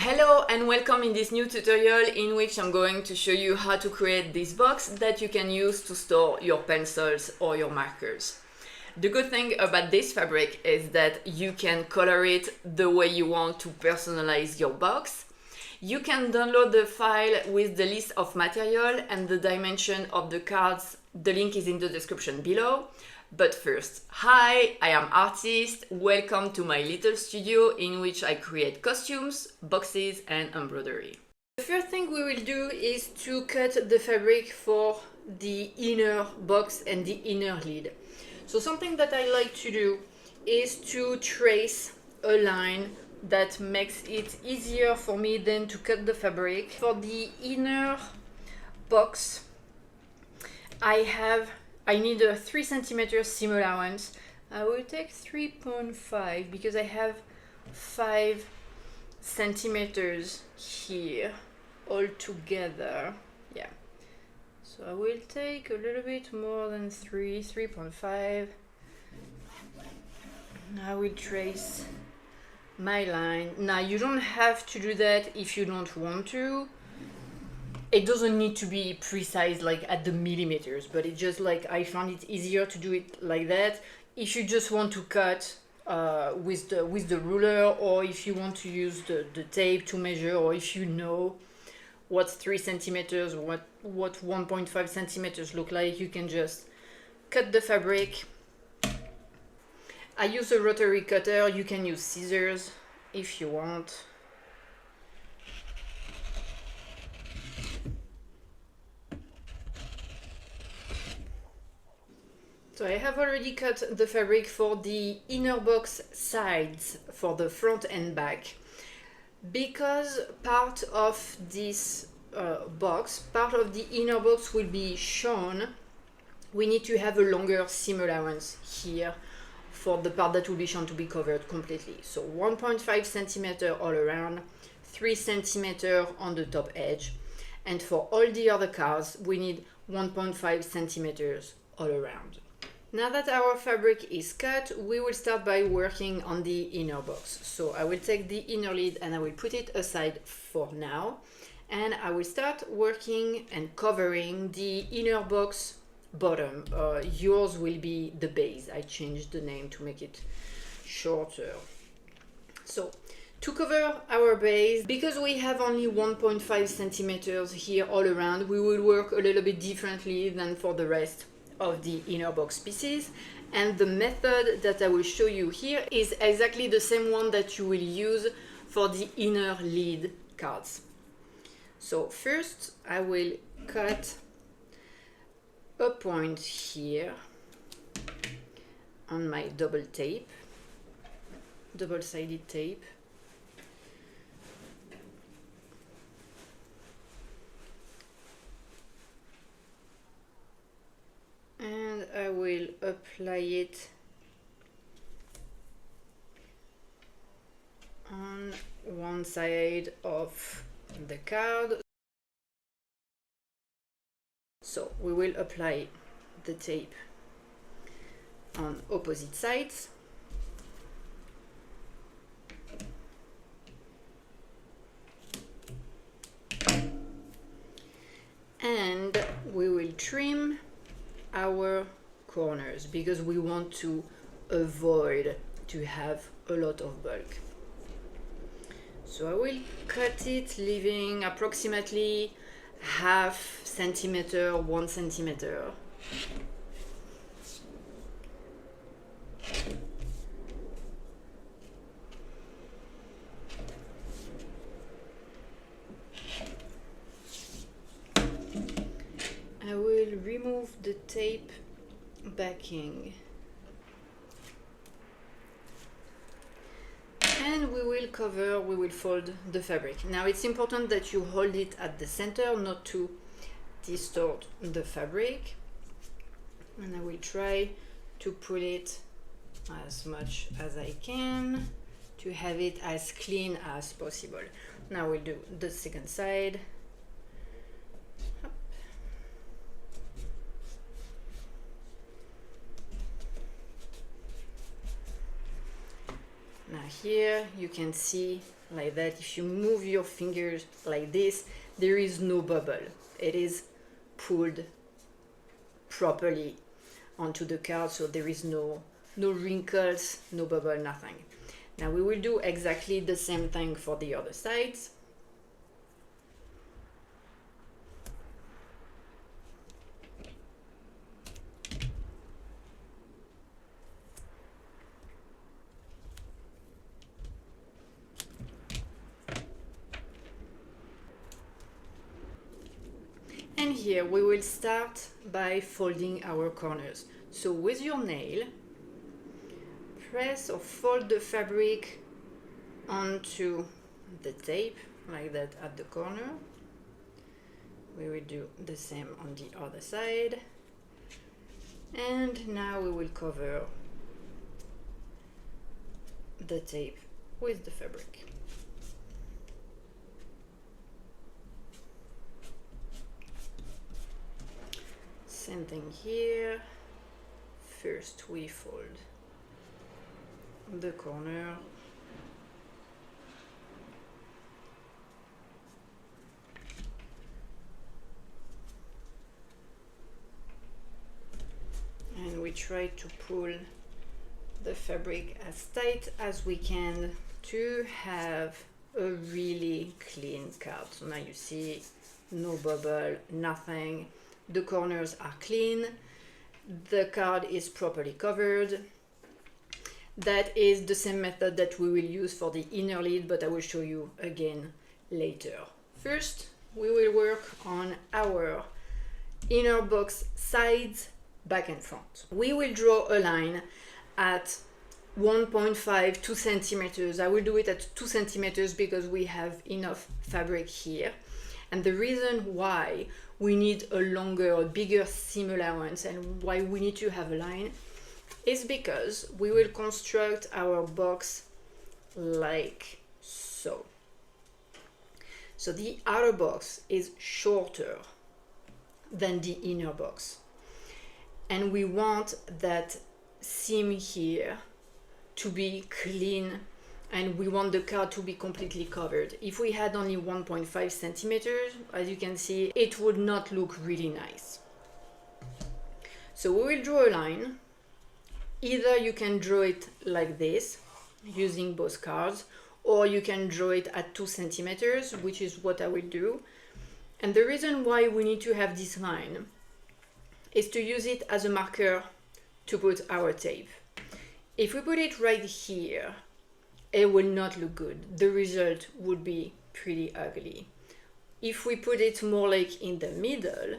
Hello and welcome in this new tutorial in which I'm going to show you how to create this box that you can use to store your pencils or your markers. The good thing about this fabric is that you can color it the way you want to personalize your box. You can download the file with the list of material and the dimension of the cards. The link is in the description below. But first, hi, I am Artist. Welcome to my little studio in which I create costumes, boxes and embroidery. The first thing we will do is to cut the fabric for the inner box and the inner lid. So something that I like to do is to trace a line that makes it easier for me then to cut the fabric. For the inner box, I need a 3 cm seam allowance. I will take 3.5 because I have 5 centimeters here all together. Yeah. So I will take a little bit more than 3.5. I will trace my line. Now you don't have to do that if you don't want to. It doesn't need to be precise like at the millimeters, but it's just like I found it easier to do it like that. If you just want to cut with the ruler, or if you want to use the tape to measure, or if you know what's 3 centimeters, what 1.5 centimeters look like, you can just cut the fabric. I use a rotary cutter. You can use scissors if you want. So I have already cut the fabric for the inner box sides for the front and back. Because part of this box, part of the inner box will be shown, we need to have a longer seam allowance here for the part that will be shown to be covered completely. So 1.5 centimeter all around, 3 centimeter on the top edge. And for all the other cards, we need 1.5 centimeters all around. Now that our fabric is cut, we will start by working on the inner box. So I will take the inner lid and I will put it aside for now. And I will start working and covering the inner box bottom. Yours will be the base. I changed the name to make it shorter. So to cover our base, because we have only 1.5 centimeters here all around, we will work a little bit differently than for the rest of the inner box pieces, and the method that I will show you here is exactly the same one that you will use for the inner lid cards. So first I will cut a point here on my double-sided tape. And I will apply it on one side of the card. So we will apply the tape on opposite sides. And we will trim our corners because we want to avoid to have a lot of bulk. So I will cut it leaving approximately half centimeter, 1 centimeter. I will remove the tape backing and we will fold the fabric. Now it's important that you hold it at the center, not to distort the fabric, and I will try to pull it as much as I can to have it as clean as possible. Now we'll do the second side. Now here you can see like that. If you move your fingers like this, there is no bubble. It is pulled properly onto the card, so there is no wrinkles, no bubble, nothing. Now we will do exactly the same thing for the other sides. And here we will start by folding our corners. So with your nail, press or fold the fabric onto the tape like that at the corner. We will do the same on the other side. And now we will cover the tape with the fabric. Same thing here. First we fold the corner. And we try to pull the fabric as tight as we can to have a really clean card. So now you see no bubble, nothing. The corners are clean. The card is properly covered. That is the same method that we will use for the inner lid, but I will show you again later. First, we will work on our inner box sides, back and front. We will draw a line at 1.5, 2 centimeters. I will do it at 2 centimeters because we have enough fabric here. And the reason why we need a longer or bigger seam allowance and why we need to have a line is because we will construct our box like so. So the outer box is shorter than the inner box. And we want that seam here to be clean, and we want the card to be completely covered. If we had only 1.5 centimeters, as you can see, it would not look really nice. So we will draw a line. Either you can draw it like this, using both cards, or you can draw it at 2 centimeters, which is what I will do. And the reason why we need to have this line is to use it as a marker to put our tape. If we put it right here, it will not look good. The result would be pretty ugly. If we put it more like in the middle,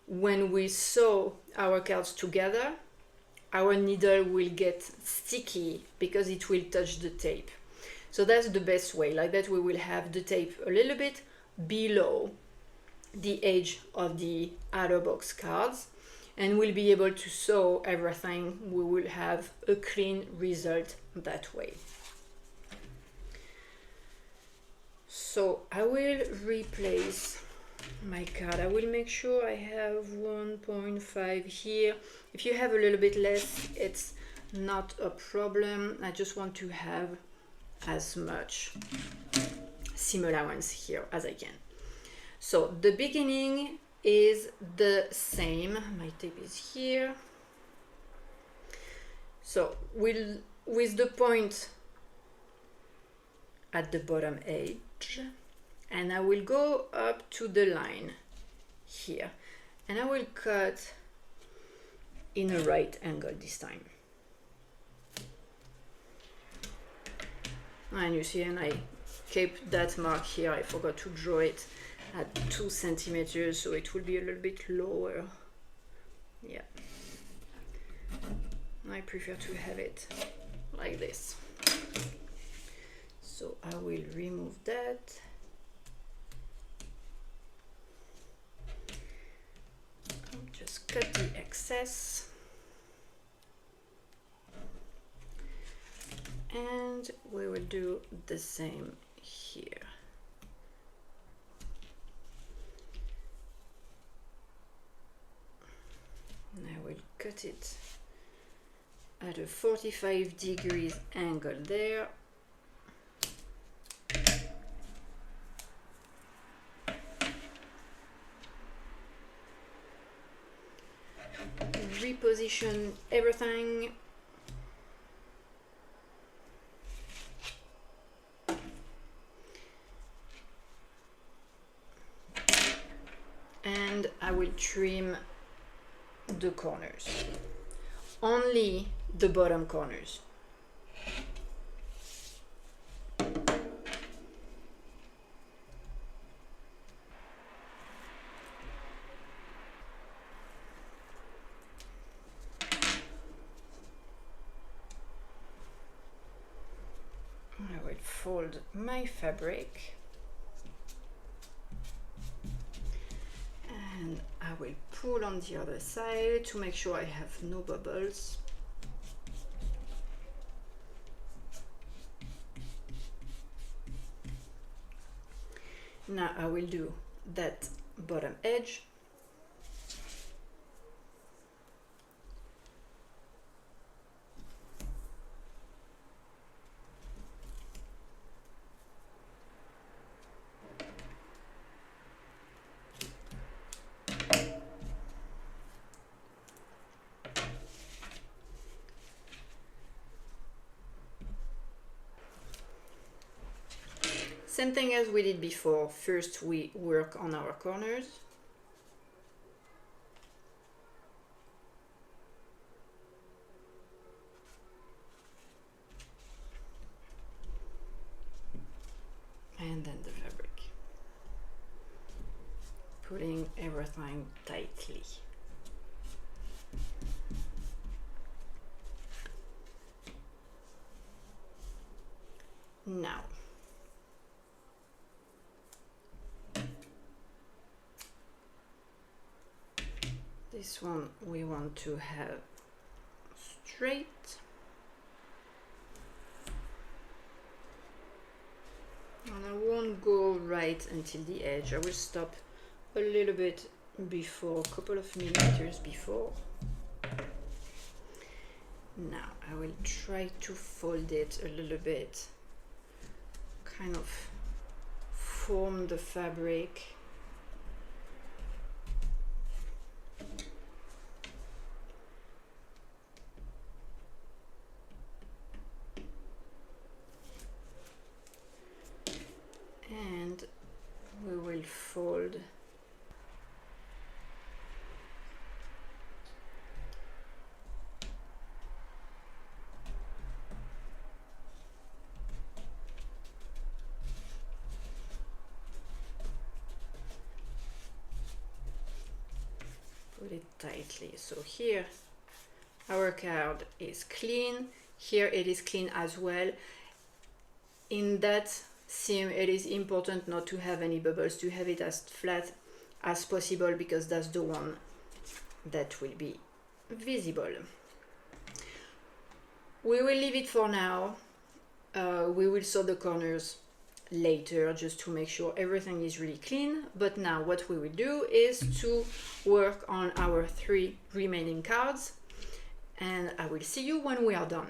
when we sew our cards together, our needle will get sticky because it will touch the tape. So that's the best way. Like that we will have the tape a little bit below the edge of the outer box cards, and we'll be able to sew everything. We will have a clean result that way. So I will replace my card. I will make sure I have 1.5 here. If you have a little bit less, it's not a problem. I just want to have as much seam allowance here as I can. So the beginning is the same. My tape is here. So with the point at the bottom edge, and I will go up to the line here, and I will cut in a right angle this time. And you see, and I kept that mark here. I forgot to draw it at 2 centimeters, so it will be a little bit lower. Yeah, I prefer to have it like this. So I will remove that. Just cut the excess. And we will do the same here. And I will cut it at a 45 degrees angle there. position everything. And I will trim the corners, only the bottom corners. I will fold my fabric and I will pull on the other side to make sure I have no bubbles. Now I will do that bottom edge. Same thing as we did before. First we work on our corners. And then the fabric. Putting everything tightly. Now, this one we want to have straight. And I won't go right until the edge. I will stop a little bit before, a couple of millimeters before. Now I will try to fold it a little bit, kind of form the fabric. And we will fold put it tightly. So here our card is clean, here it is clean as well. In that seam it is important not to have any bubbles, to have it as flat as possible, because that's the one that will be visible. We will leave it for now. We will sew the corners later just to make sure everything is really clean. But now what we will do is to work on our 3 remaining cards, and I will see you when we are done.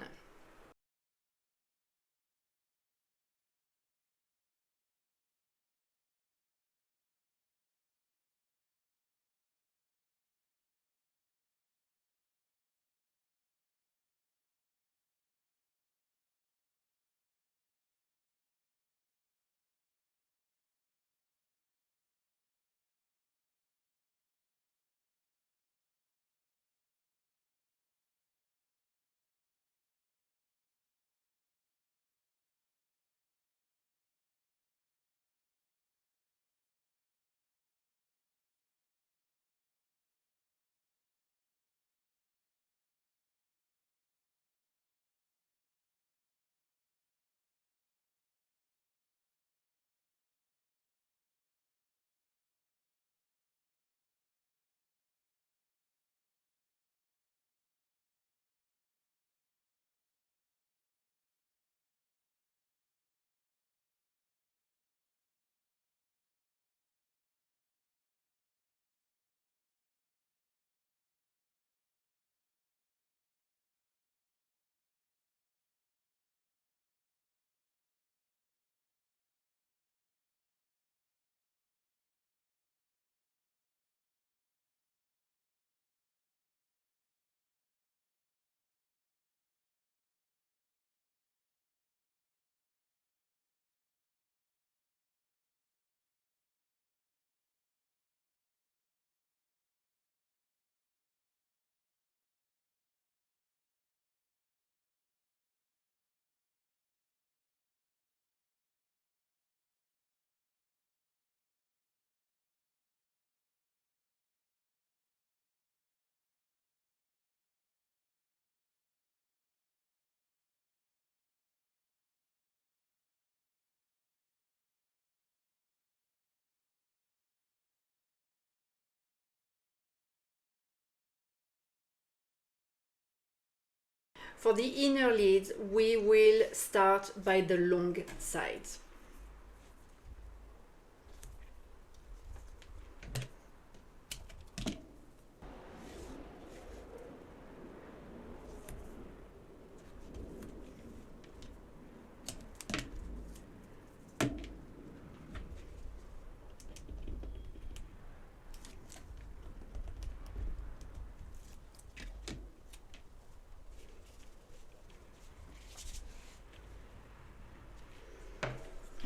For the inner leads, we will start by the long sides.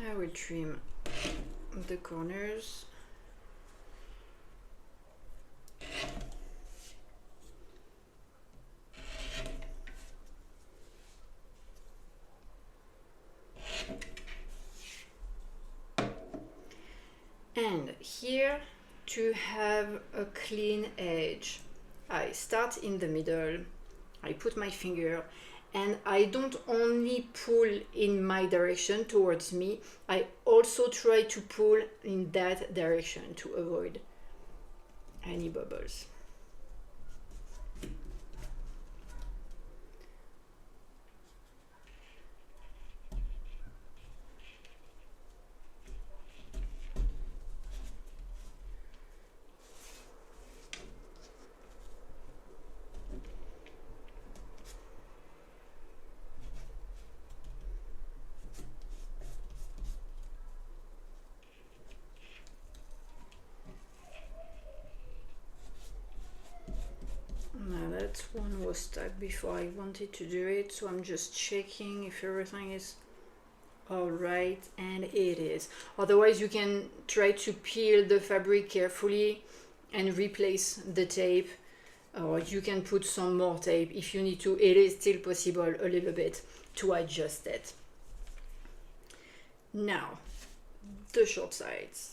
I will trim the corners. And here, to have a clean edge, I start in the middle, I put my finger, and I don't only pull in my direction towards me, I also try to pull in that direction to avoid any bubbles. That one was stuck before I wanted to do it, so I'm just checking if everything is all right, and it is. Otherwise, you can try to peel the fabric carefully and replace the tape, or you can put some more tape if you need to. It is still possible a little bit to adjust it. Now, the short sides.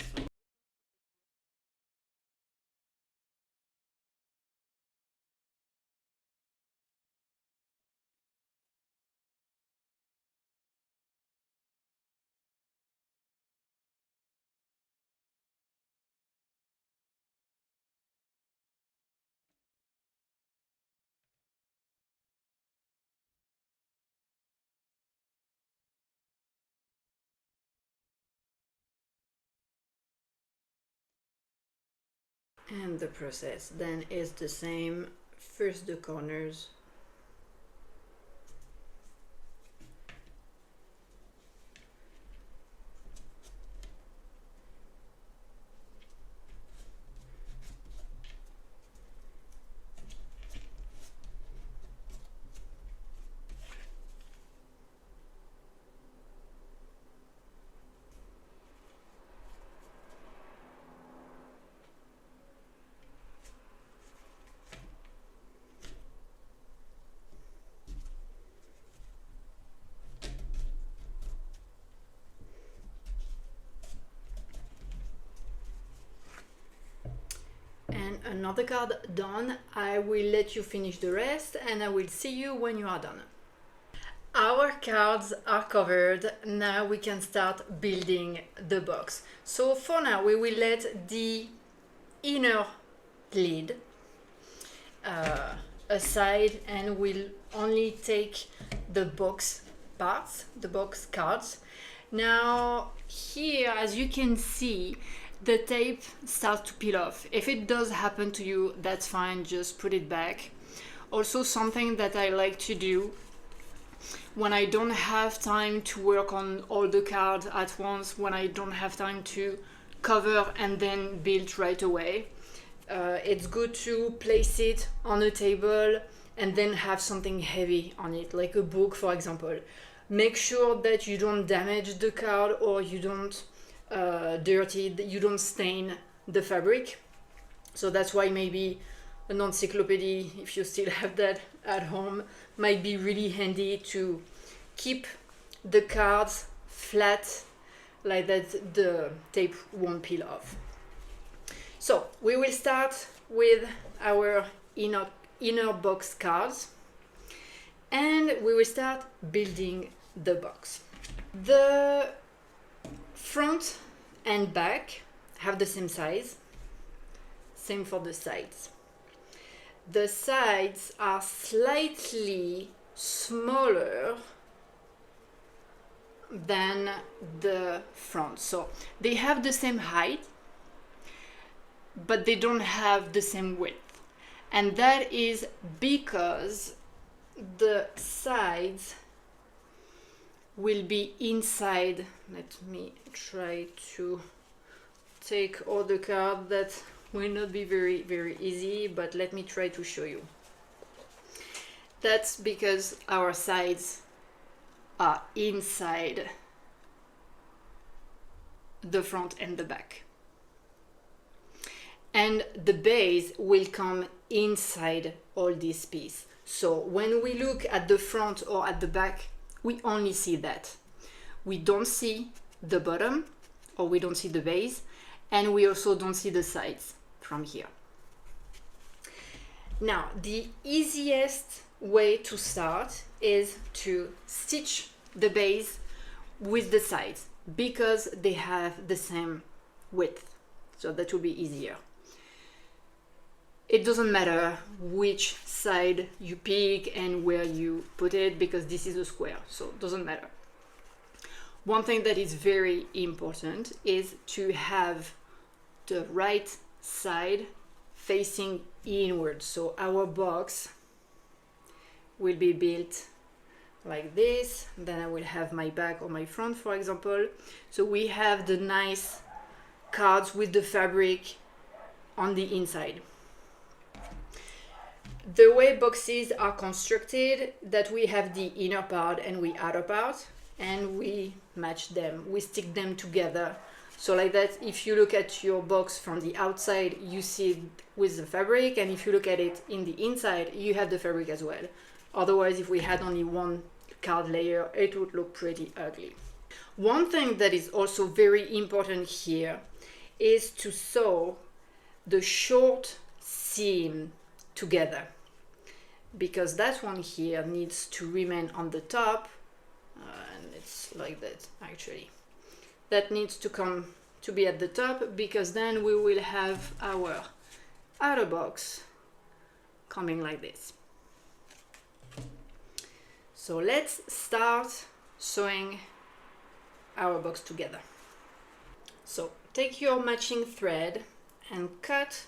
And the process then is the same. First the corners, and another card done. I will let you finish the rest and I will see you when you are done. Our cards are covered. Now we can start building the box. So for now we will let the inner lead aside and we'll only take the box parts, the box cards. Now here, as you can see, the tape starts to peel off. If it does happen to you, that's fine, just put it back. Also, something that I like to do when I don't have time to work on all the cards at once, when I don't have time to cover and then build right away, it's good to place it on a table and then have something heavy on it, like a book, for example. Make sure that you don't damage the card or you don't dirty, you don't stain the fabric. So that's why maybe an encyclopedia, if you still have that at home, might be really handy to keep the cards flat, like that the tape won't peel off. So we will start with our inner box cards and we will start building the box. The front and back have the same size, same for the sides. The sides are slightly smaller than the front. So they have the same height, but they don't have the same width. And that is because the sides will be inside. Let me try to take all the cards. That will not be very easy, but let me try to show you. That's because our sides are inside the front and the back. And the base will come inside all this piece. So when we look at the front or at the back, we only see that. We don't see the bottom, or we don't see the base, and we also don't see the sides from here. Now, the easiest way to start is to stitch the base with the sides because they have the same width, so that will be easier. It doesn't matter which side you pick and where you put it because this is a square, so it doesn't matter. One thing that is very important is to have the right side facing inward. So our box will be built like this. Then I will have my back or my front, for example. So we have the nice cards with the fabric on the inside. The way boxes are constructed, that we have the inner part and the outer part, and we match them, we stick them together. So like that, if you look at your box from the outside, you see it with the fabric, and if you look at it in the inside, you have the fabric as well. Otherwise, if we had only one card layer, it would look pretty ugly. One thing that is also very important here is to sew the short seam together, because that one here needs to remain on the top, and it's like that actually. That needs to come to be at the top, because then we will have our outer box coming like this. So let's start sewing our box together. So take your matching thread and cut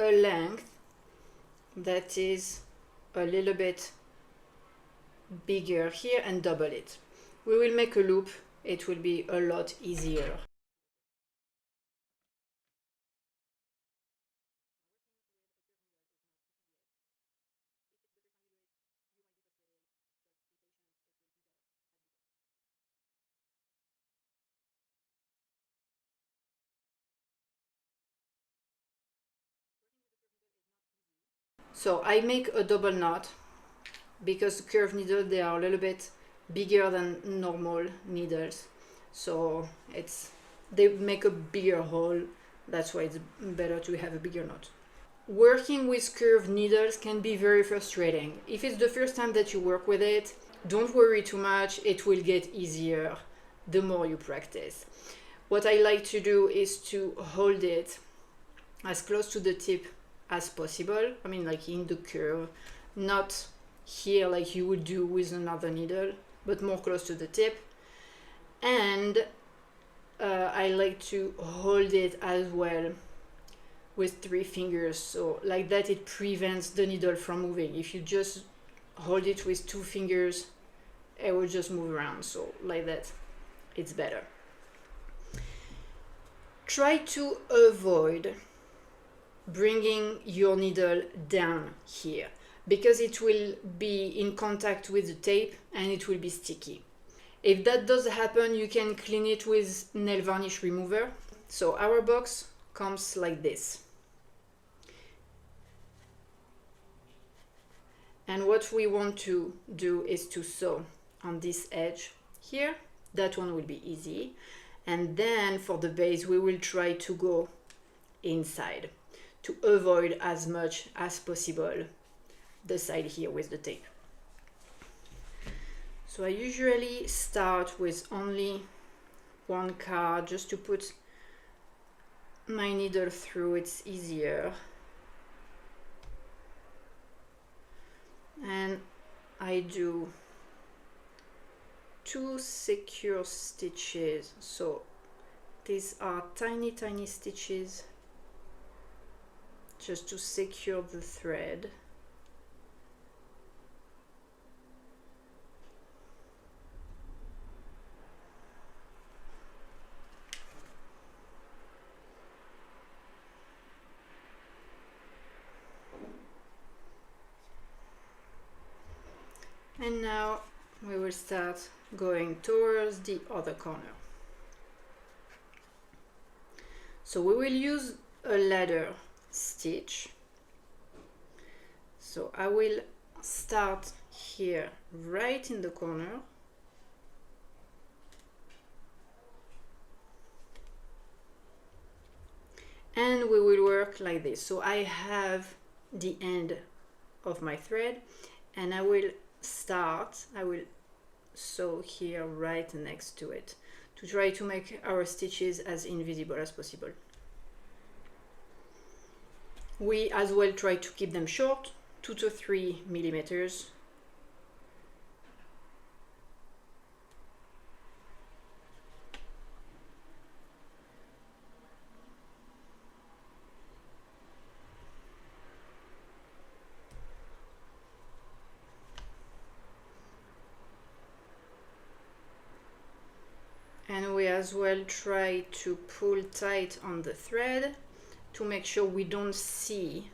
a length that is a little bit bigger here and double it. We will make a loop, it will be a lot easier. So I make a double knot because the curved needle, they are a little bit bigger than normal needles, so they make a bigger hole. That's why it's better to have a bigger knot. Working with curved needles can be very frustrating. If it's the first time that you work with it, don't worry too much, it will get easier the more you practice. What I like to do is to hold it as close to the tip as possible. I mean, like in the curve, not here like you would do with another needle, but more close to the tip. And I like to hold it as well with 3 fingers, so like that it prevents the needle from moving. If you just hold it with 2 fingers, it will just move around, so like that it's better. Try to avoid bringing your needle down here, because it will be in contact with the tape and it will be sticky. If that does happen, you can clean it with nail varnish remover. So our box comes like this. And what we want to do is to sew on this edge here. That one will be easy. And then for the base, we will try to go inside to avoid as much as possible the side here with the tape. So I usually start with only one card just to put my needle through, it's easier. And I do 2 secure stitches. So these are tiny stitches just to secure the thread. And now we will start going towards the other corner. So we will use a ladder stitch. So I will start here right in the corner. And we will work like this. So I have the end of my thread and I will sew here right next to it to try to make our stitches as invisible as possible. We as well try to keep them short, 2 to 3 millimeters. And we as well try to pull tight on the thread to make sure we don't see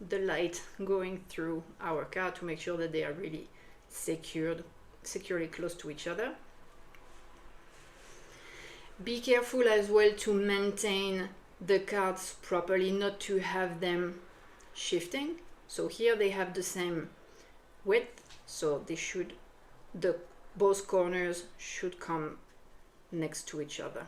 the light going through our card, to make sure that they are really securely close to each other. Be careful as well to maintain the cards properly, not to have them shifting. So here they have the same width, so both corners should come next to each other.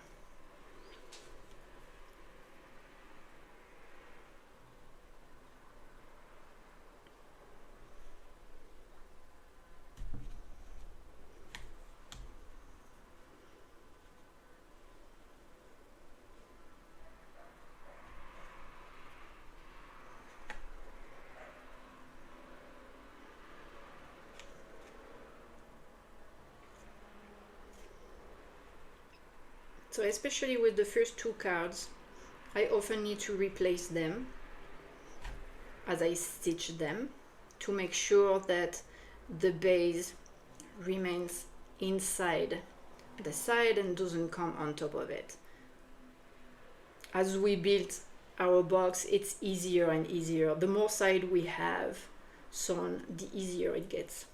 So especially with the first 2 cards, I often need to replace them as I stitch them to make sure that the base remains inside the side and doesn't come on top of it. As we build our box, it's easier and easier. The more side we have sewn, the easier it gets.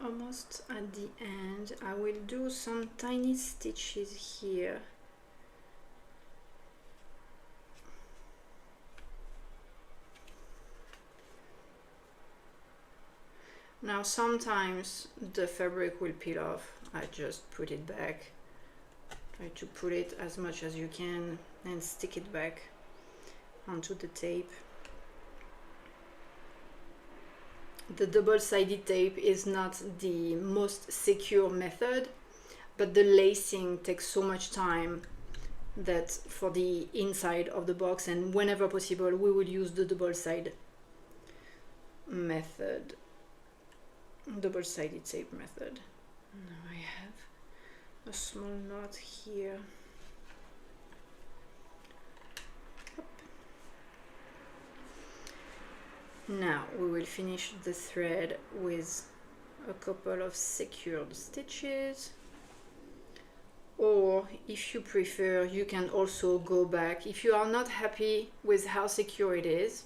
Almost at the end. I will do some tiny stitches here. Now sometimes the fabric will peel off. I just put it back. Try to pull it as much as you can and stick it back onto the tape. The double-sided tape is not the most secure method, but the lacing takes so much time that for the inside of the box, and whenever possible we will use the double-sided tape method. Now I have a small knot here. Now we will finish the thread with a couple of secured stitches, or if you prefer, you can also go back. If you are not happy with how secure it is,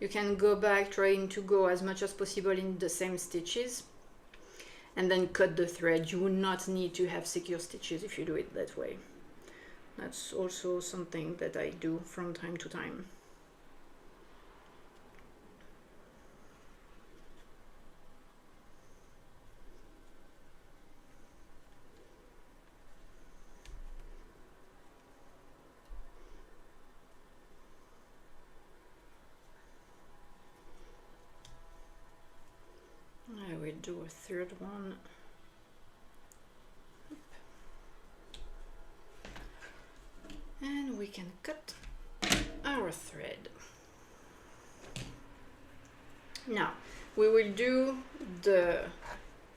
you can go back trying to go as much as possible in the same stitches, and then cut the thread. You will not need to have secure stitches if you do it that way. That's also something that I do from time to time. I will do a third one. And we can cut our thread. Now we will do the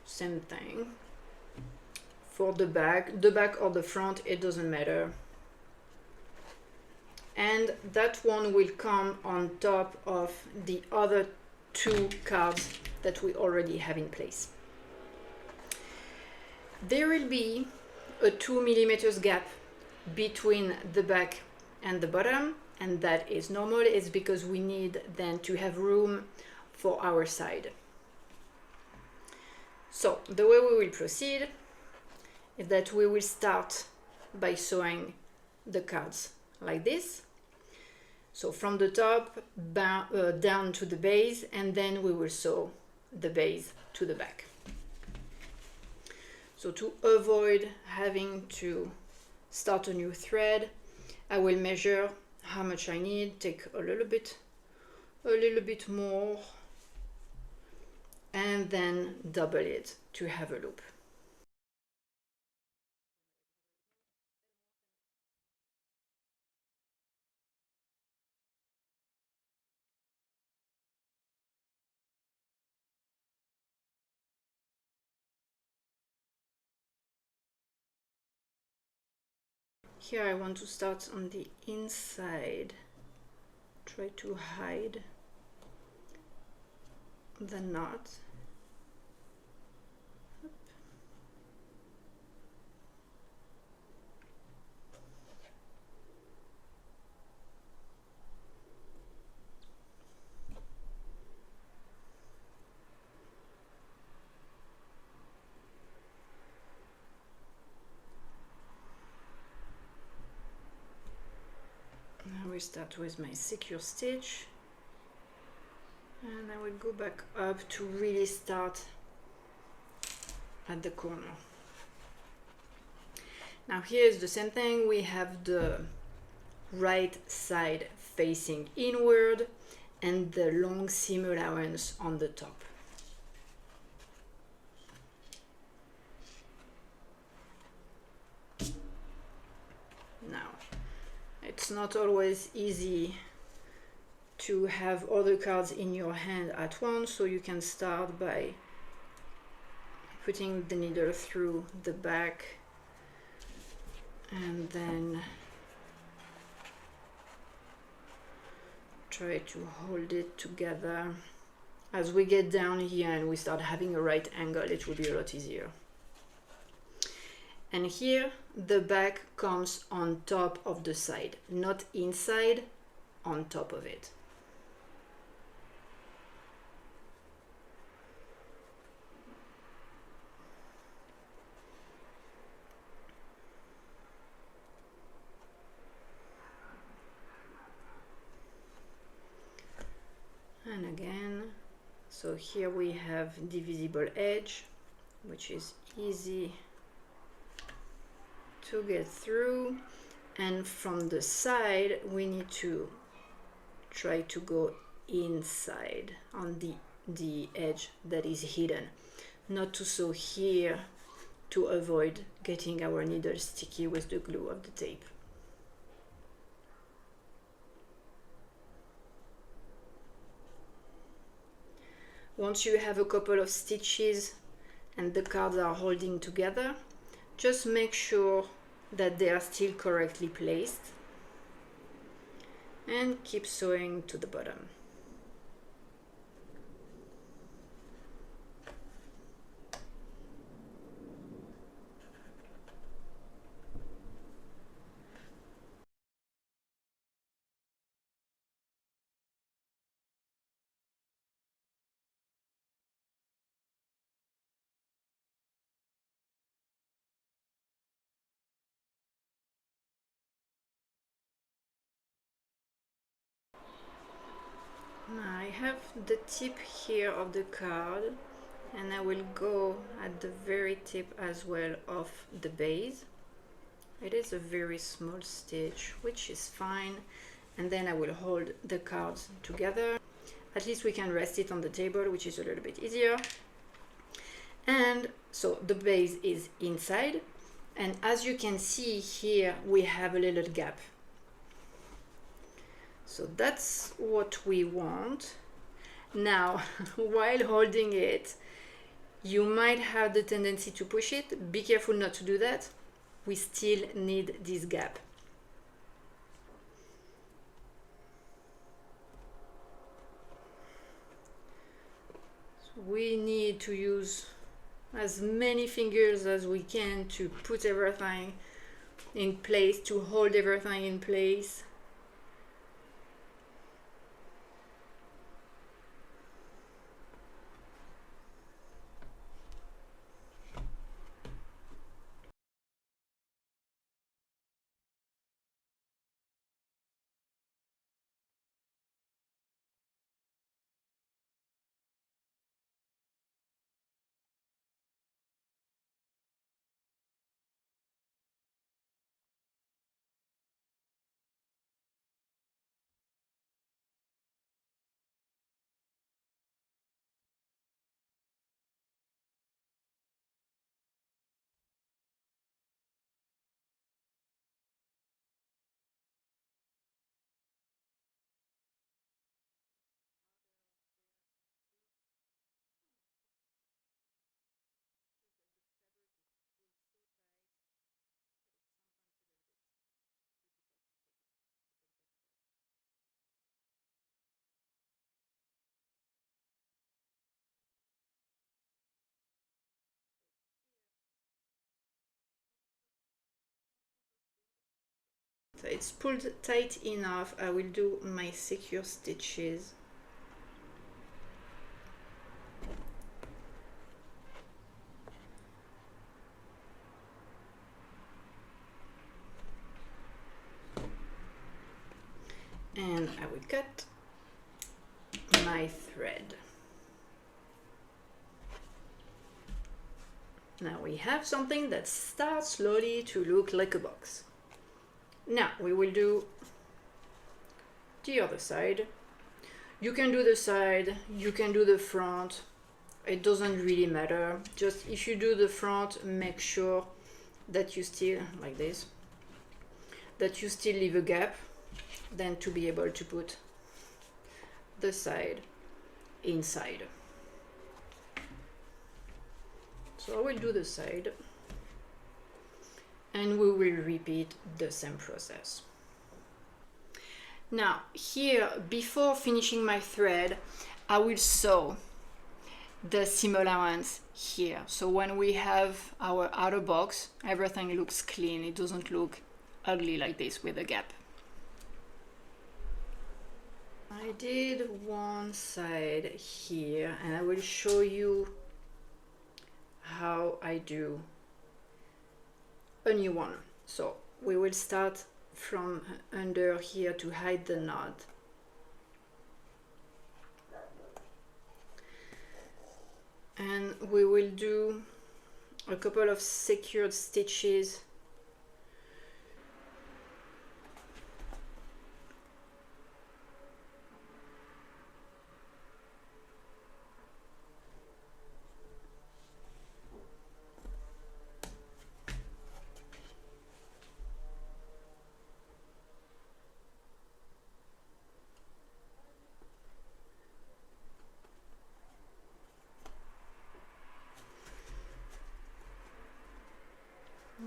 same thing for the back or the front, it doesn't matter. And that one will come on top of the other two cards that we already have in place. There will be a 2 millimeters gap between the back and the bottom, and that is normal. It's because we need then to have room for our side. So the way we will proceed is that we will start by sewing the cards like this. So from the top down to the base, and then we will sew the base to the back. So to avoid having to start a new thread, I will measure how much I need, take a little bit more, and then double it to have a loop. Here I want to start on the inside, try to hide the knot. I will start with my secure stitch, and I will go back up to really start at the corner. Now here is the same thing. We have the right side facing inward and the long seam allowance on the top. Now, it's not always easy to have all the cards in your hand at once, so you can start by putting the needle through the back and then try to hold it together. As we get down here and we start having a right angle, it will be a lot easier. And here the back comes on top of the side, not inside, on top of it. And again, so here we have divisible edge, which is easy to get through, and from the side we need to try to go inside on the edge that is hidden, not to sew here to avoid getting our needle sticky with the glue of the tape. Once you have a couple of stitches and the cards are holding together, just make sure that they are still correctly placed and keep sewing to the bottom. I have the tip here of the card, and I will go at the very tip as well of the base. It is a very small stitch, which is fine, and then I will hold the cards together. At least we can rest it on the table, which is a little bit easier. And so the base is inside, and as you can see here, we have a little gap. So that's what we want. Now, while holding it, you might have the tendency to push it. Be careful not to do that. We still need this gap. So we need to use as many fingers as we can to put everything in place, to hold everything in place. So it's pulled tight enough. I will do my secure stitches. And I will cut my thread. Now we have something that starts slowly to look like a box. Now we will do the other side. You can do the side, you can do the front. It doesn't really matter. Just if you do the front, make sure that you still, like this, that you still leave a gap, then to be able to put the side inside. So I will do the side, and we will repeat the same process. Now here, before finishing my thread, I will sew the seam allowance here. So when we have our outer box, everything looks clean. It doesn't look ugly like this with a gap. I did one side here, and I will show you how I do a new one. So we will start from under here to hide the knot. And we will do a couple of secured stitches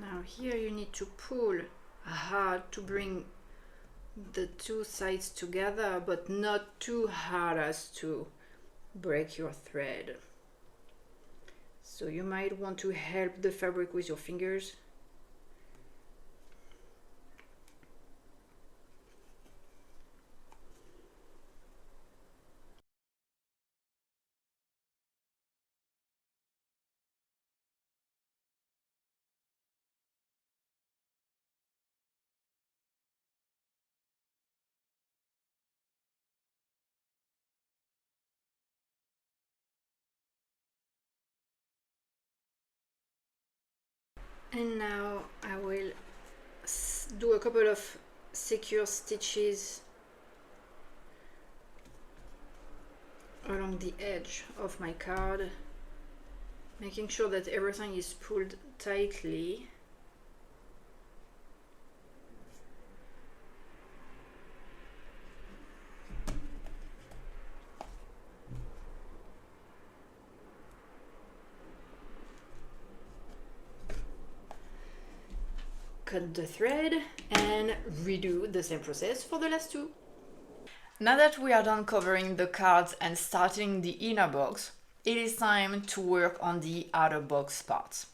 Now here you need to pull hard to bring the two sides together, but not too hard as to break your thread. So you might want to help the fabric with your fingers. And now I will do a couple of secure stitches along the edge of my card, making sure that everything is pulled tightly. Cut the thread and redo the same process for the last two. Now that we are done covering the cards and starting the inner box, it is time to work on the outer box parts.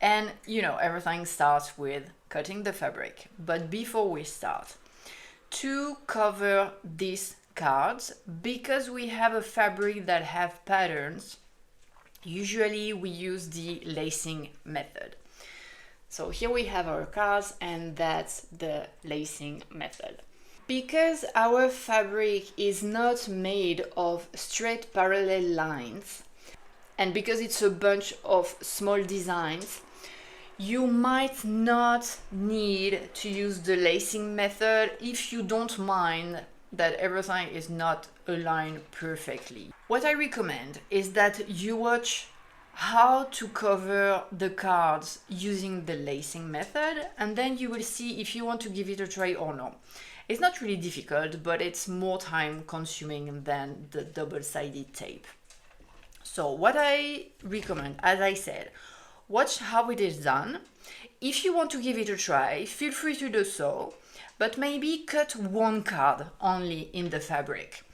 And you know, everything starts with cutting the fabric. But before we start, to cover these cards, because we have a fabric that have patterns, usually we use the lacing method. So here we have our cards, and that's the lacing method. Because our fabric is not made of straight parallel lines, and because it's a bunch of small designs, you might not need to use the lacing method if you don't mind that everything is not aligned perfectly. What I recommend is that you watch how to cover the cards using the lacing method, and then you will see if you want to give it a try or not. It's not really difficult, but it's more time consuming than the double-sided tape. So what I recommend, as I said, watch how it is done. If you want to give it a try, feel free to do so, but maybe cut one card only in the fabric.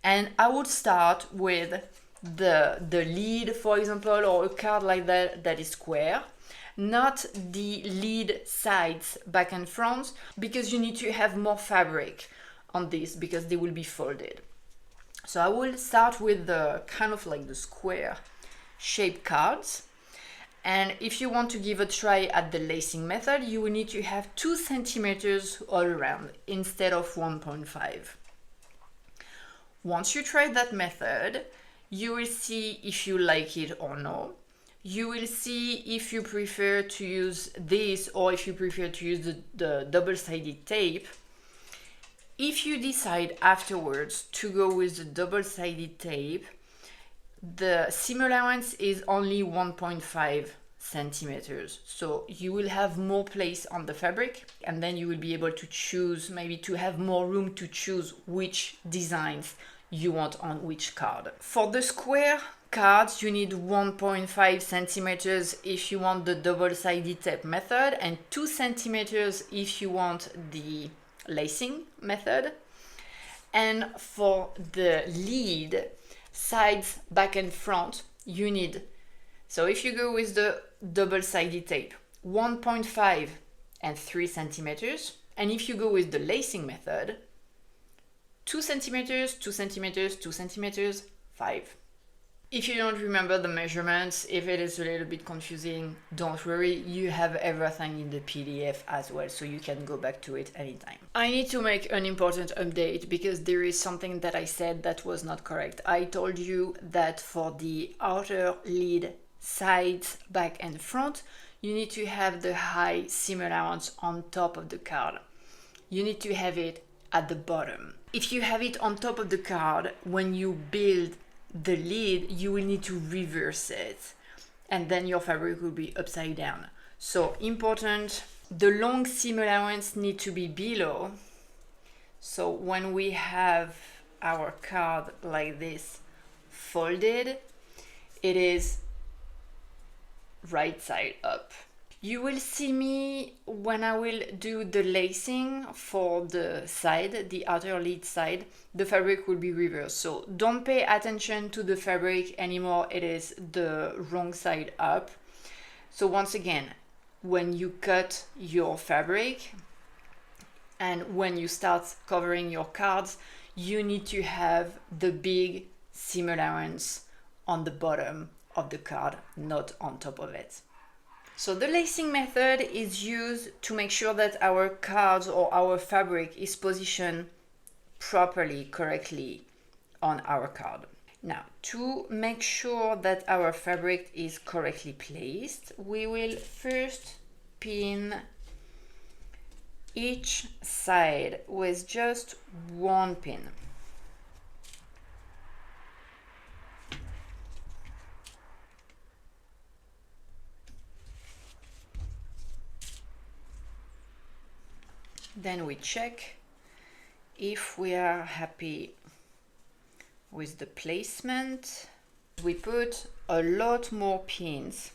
And I would start with the lead, for example, or a card like that is square, not the lead sides back and front, because you need to have more fabric on this because they will be folded. So I will start with the kind of like the square shaped cards. And if you want to give a try at the lacing method, you will need to have 2 centimeters all around instead of 1.5. Once you try that method, you will see if you like it or not. You will see if you prefer to use this or if you prefer to use the double-sided tape. If you decide afterwards to go with the double-sided tape, the seam allowance is only 1.5 centimeters. So you will have more place on the fabric, and then you will be able to choose, maybe to have more room to choose which designs you want on which card. For the square cards, you need 1.5 centimeters if you want the double-sided tape method, and 2 centimeters if you want the lacing method. And for the lead, sides, back and front, you need, so if you go with the double-sided tape, 1.5 and 3 centimeters. And if you go with the lacing method, 2 centimeters, 2 centimeters, 2 centimeters, 5. If you don't remember the measurements, if it is a little bit confusing, don't worry, you have everything in the PDF as well, so you can go back to it anytime. I need to make an important update because there is something that I said that was not correct. I told you that for the outer lead, sides, back and front, you need to have the high seam allowance on top of the card. You need to have it at the bottom. If you have it on top of the card, when you build the lead, you will need to reverse it, and then your fabric will be upside down. So important, the long seam allowance need to be below. So when we have our card like this folded, it is right side up. You will see me when I will do the lacing for the side, the outer lead side, the fabric will be reversed. So don't pay attention to the fabric anymore, it is the wrong side up. So once again, when you cut your fabric and when you start covering your cards, you need to have the big seam allowance on the bottom of the card, not on top of it. So the lacing method is used to make sure that our cards or our fabric is positioned properly, correctly on our card. Now, to make sure that our fabric is correctly placed, we will first pin each side with just one pin. Then we check if we are happy with the placement. We put a lot more pins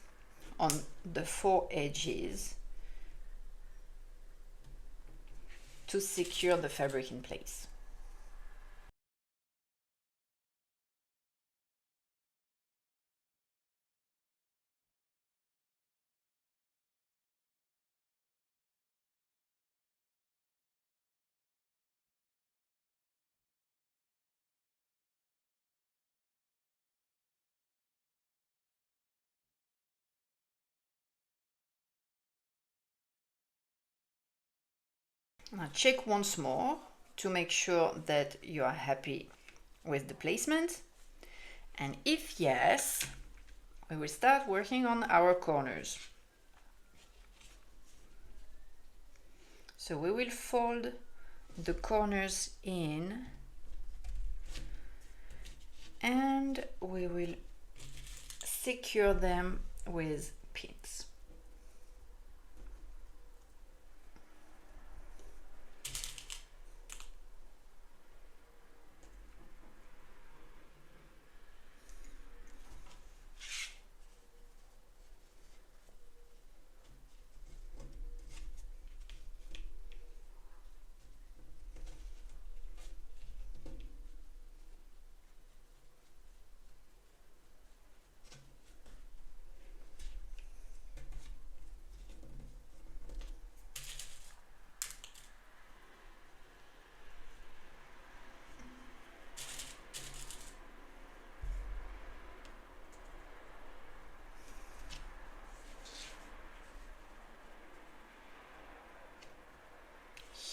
on the 4 edges to secure the fabric in place. Now check once more to make sure that you are happy with the placement. And if yes, we will start working on our corners. So we will fold the corners in and we will secure them with pins.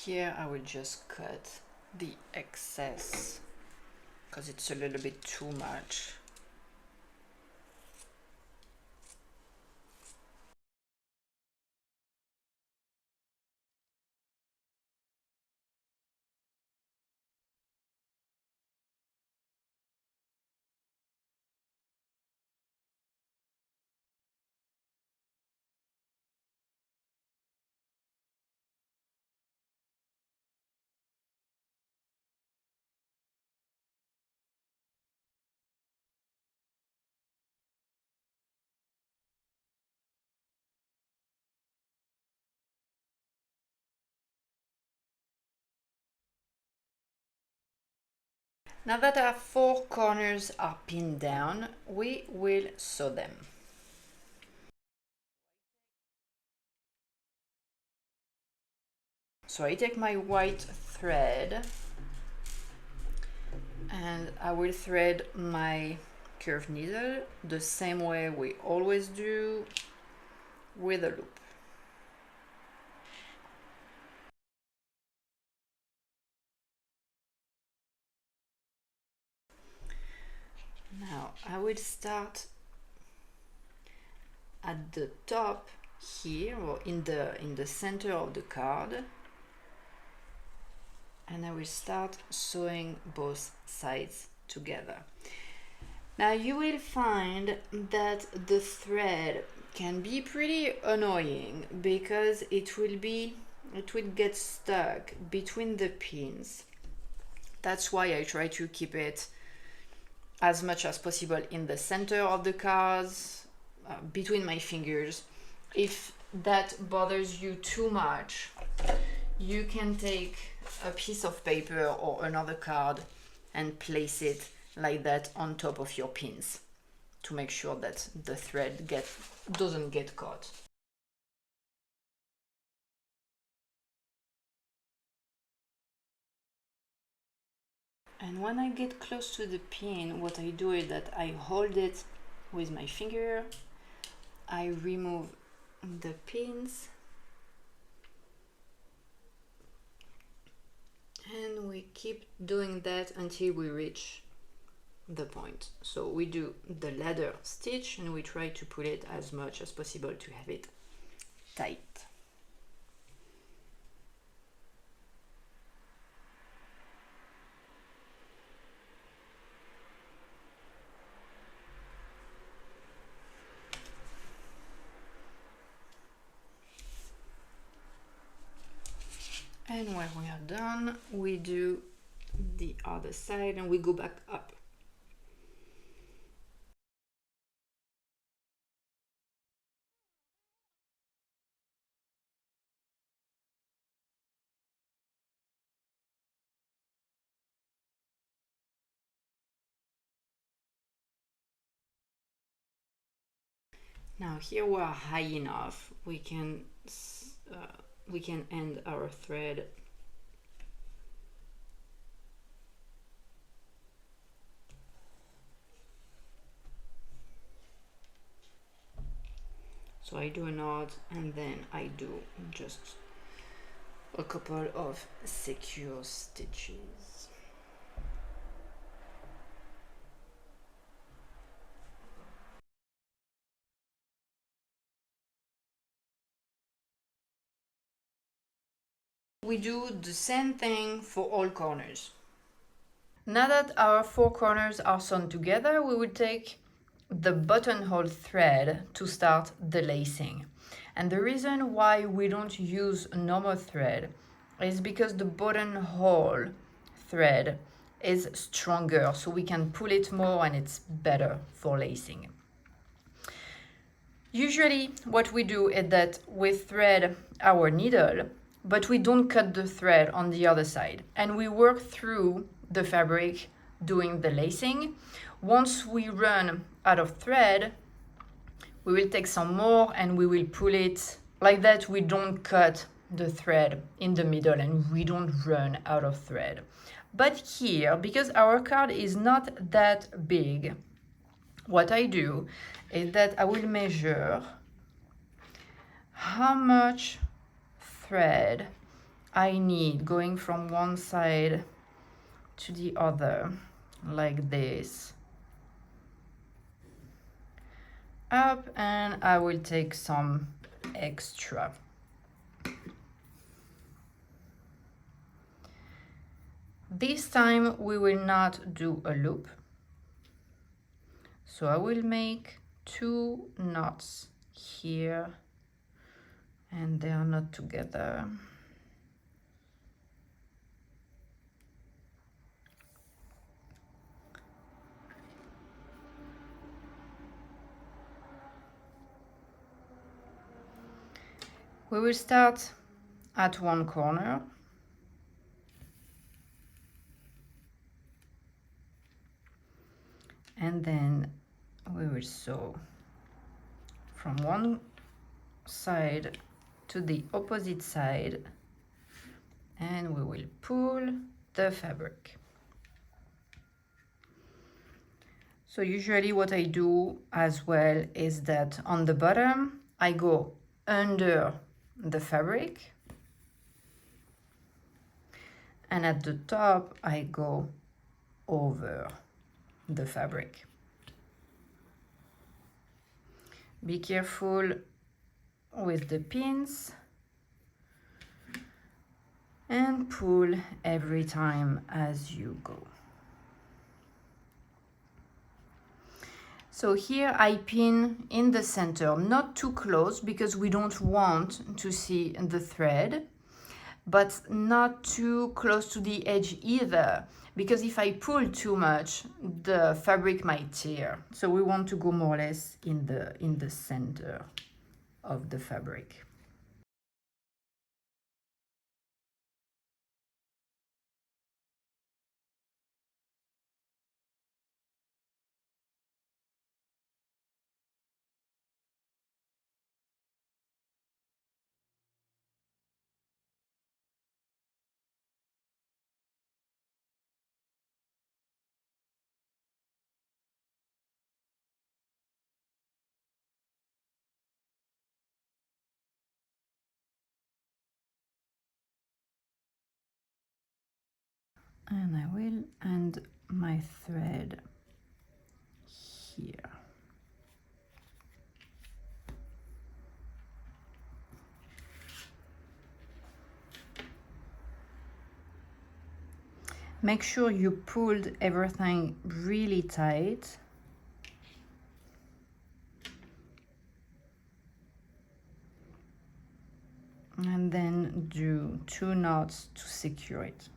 Here I will just cut the excess because it's a little bit too much. Now that our 4 corners are pinned down, we will sew them. So I take my white thread and I will thread my curved needle the same way we always do, with a loop. Now I will start at the top here, or in the center of the card, and I will start sewing both sides together. Now you will find that the thread can be pretty annoying because it will get stuck between the pins. That's why I try to keep it as much as possible in the center of the cards, between my fingers. If that bothers you too much, you can take a piece of paper or another card and place it like that on top of your pins to make sure that the thread doesn't get caught. And when I get close to the pin, what I do is that I hold it with my finger, I remove the pins, and we keep doing that until we reach the point. So we do the ladder stitch and we try to pull it as much as possible to have it tight. And when we are done, we do the other side and we go back up. Now here we are high enough. We can end our thread. So I do a knot and then I do just a couple of secure stitches. We do the same thing for all corners. Now that our four corners are sewn together, we will take the buttonhole thread to start the lacing. And the reason why we don't use a normal thread is because the buttonhole thread is stronger, so we can pull it more and it's better for lacing. Usually what we do is that we thread our needle, but we don't cut the thread on the other side, and we work through the fabric doing the lacing. Once we run out of thread, we will take some more and we will pull it like that. We don't cut the thread in the middle and we don't run out of thread. But here, because our card is not that big, what I do is that I will measure how much thread I need going from one side to the other, like this, up, and I will take some extra. This time we will not do a loop, so I will make 2 knots here, and they are not together. We will start at one corner and then we will sew from one side to the opposite side and we will pull the fabric. So usually what I do as well is that on the bottom I go under the fabric and at the top I go over the fabric. Be careful with the pins and pull every time as you go. So here I pin in the center, not too close because we don't want to see the thread, but not too close to the edge either, because if I pull too much, the fabric might tear. So we want to go more or less in the center of the fabric. And I will end my thread here. Make sure you pulled everything really tight. And then do 2 knots to secure it.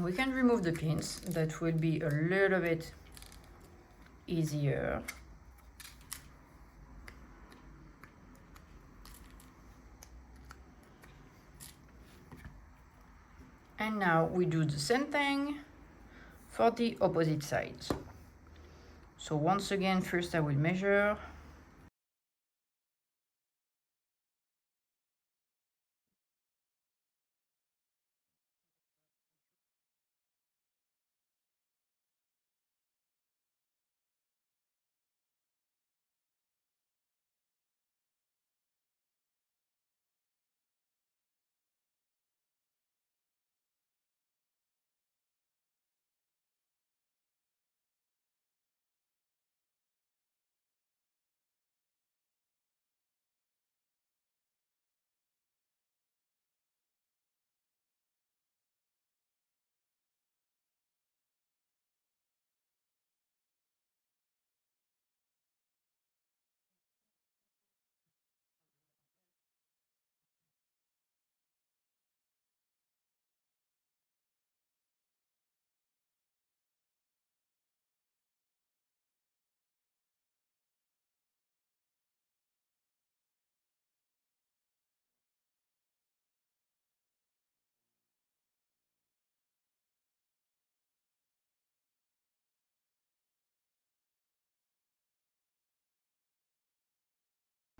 We can remove the pins. That would be a little bit easier. And now we do the same thing for the opposite side. So once again, first I will measure.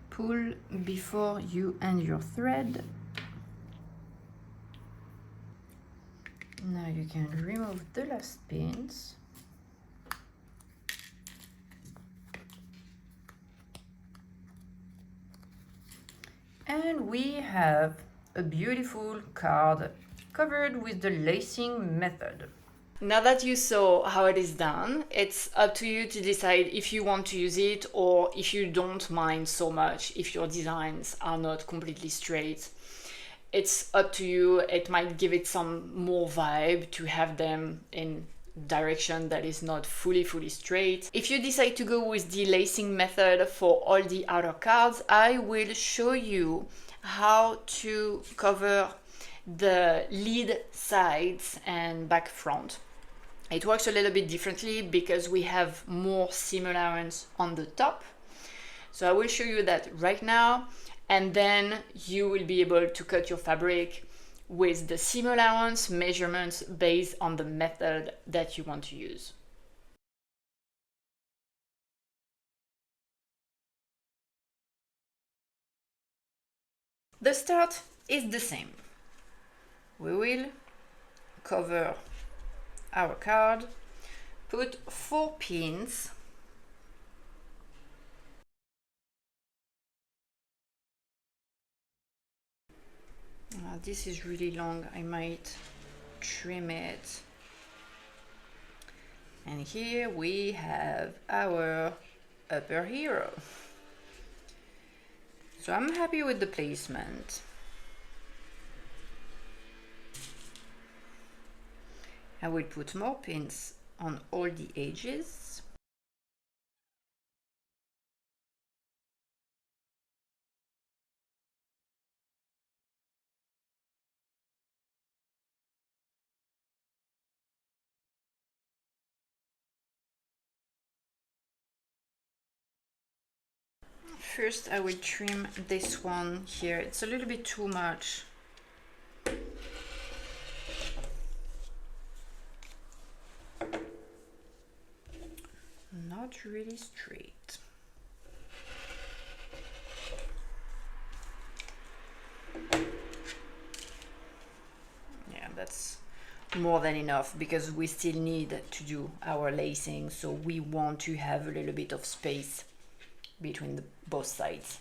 Pull before you end your thread. Now you can remove the last pins. And we have a beautiful card covered with the lacing method. Now that you saw how it is done, it's up to you to decide if you want to use it or if you don't mind so much if your designs are not completely straight. It's up to you. It might give it some more vibe to have them in direction that is not fully straight. If you decide to go with the lacing method for all the outer cards, I will show you how to cover the lead sides and back front. It works a little bit differently because we have more seam allowance on the top. So I will show you that right now, and then you will be able to cut your fabric with the seam allowance measurements based on the method that you want to use. The start is the same. We will cover our card, put 4 pins. This is really long, I might trim it. And here we have our upper hero. So I'm happy with the placement. I will put more pins on all the edges. First I will trim this one here. It's a little bit too much. Not really straight. Yeah, that's more than enough because we still need to do our lacing, so we want to have a little bit of space between both sides.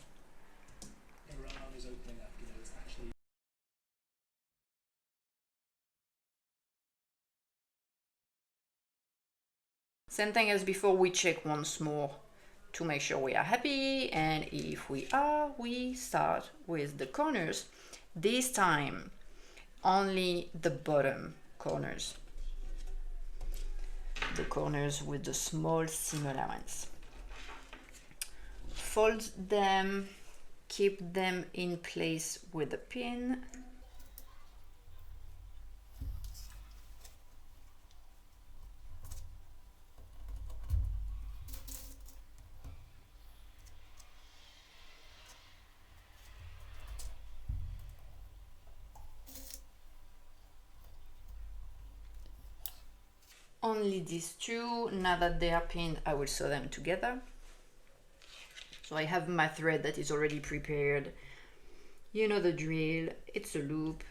Same thing as before, we check once more to make sure we are happy, and if we are, we start with the corners. This time only the bottom corners, the corners with the small seam allowance. Fold them, keep them in place with a pin. Only these two. Now that they are pinned, I will sew them together. So I have my thread that is already prepared. You know the drill, it's a loop.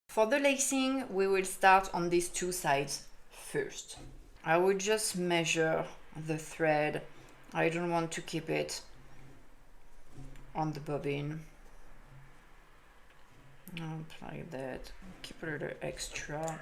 For the lacing, we will start on these two sides first. I will just measure the thread. I don't want to keep it on the bobbin. Like that. Keep a little extra.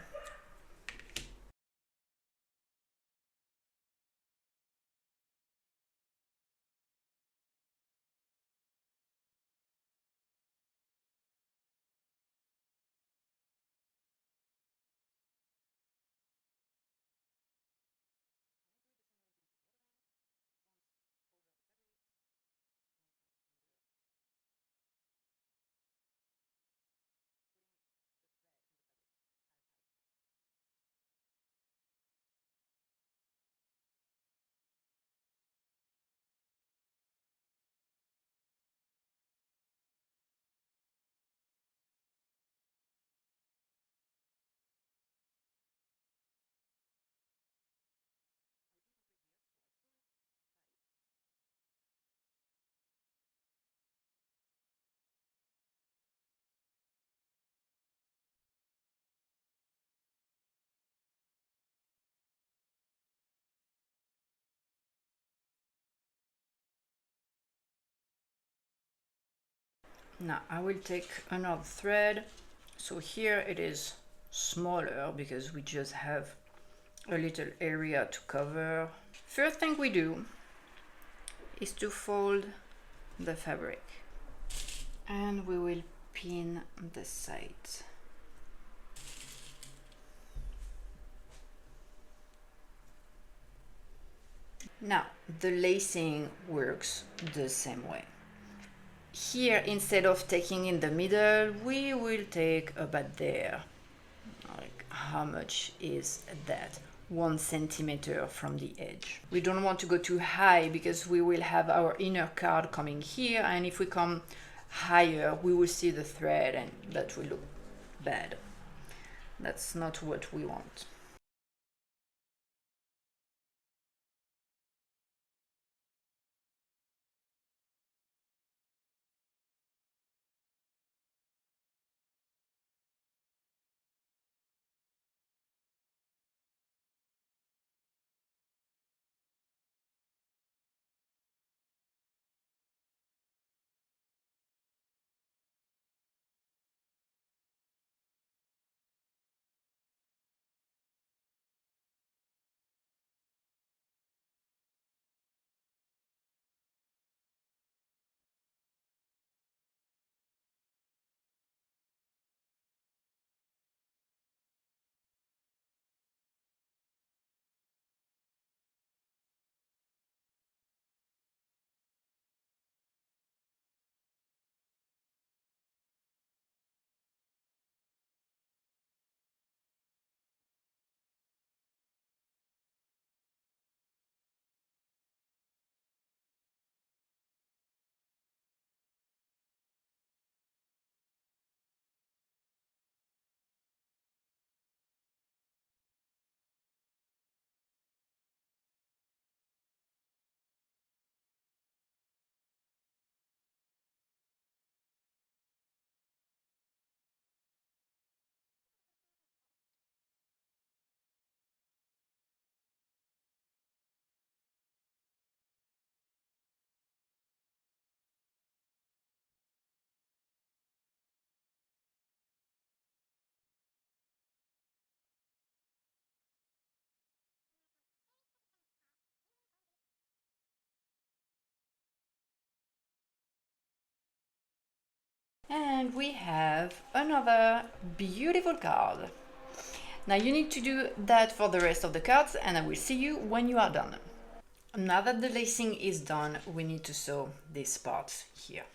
Now I will take another thread. So here it is smaller because we just have a little area to cover. First thing we do is to fold the fabric, and we will pin the sides. Now the lacing works the same way. Here, instead of taking in the middle, we will take about there. Like, how much is that? 1 centimeter from the edge. We don't want to go too high because we will have our inner card coming here, and if we come higher, we will see the thread and that will look bad. That's not what we want. And we have another beautiful card. Now you need to do that for the rest of the cards, and I will see you when you are done. Now that the lacing is done, we need to sew this part here.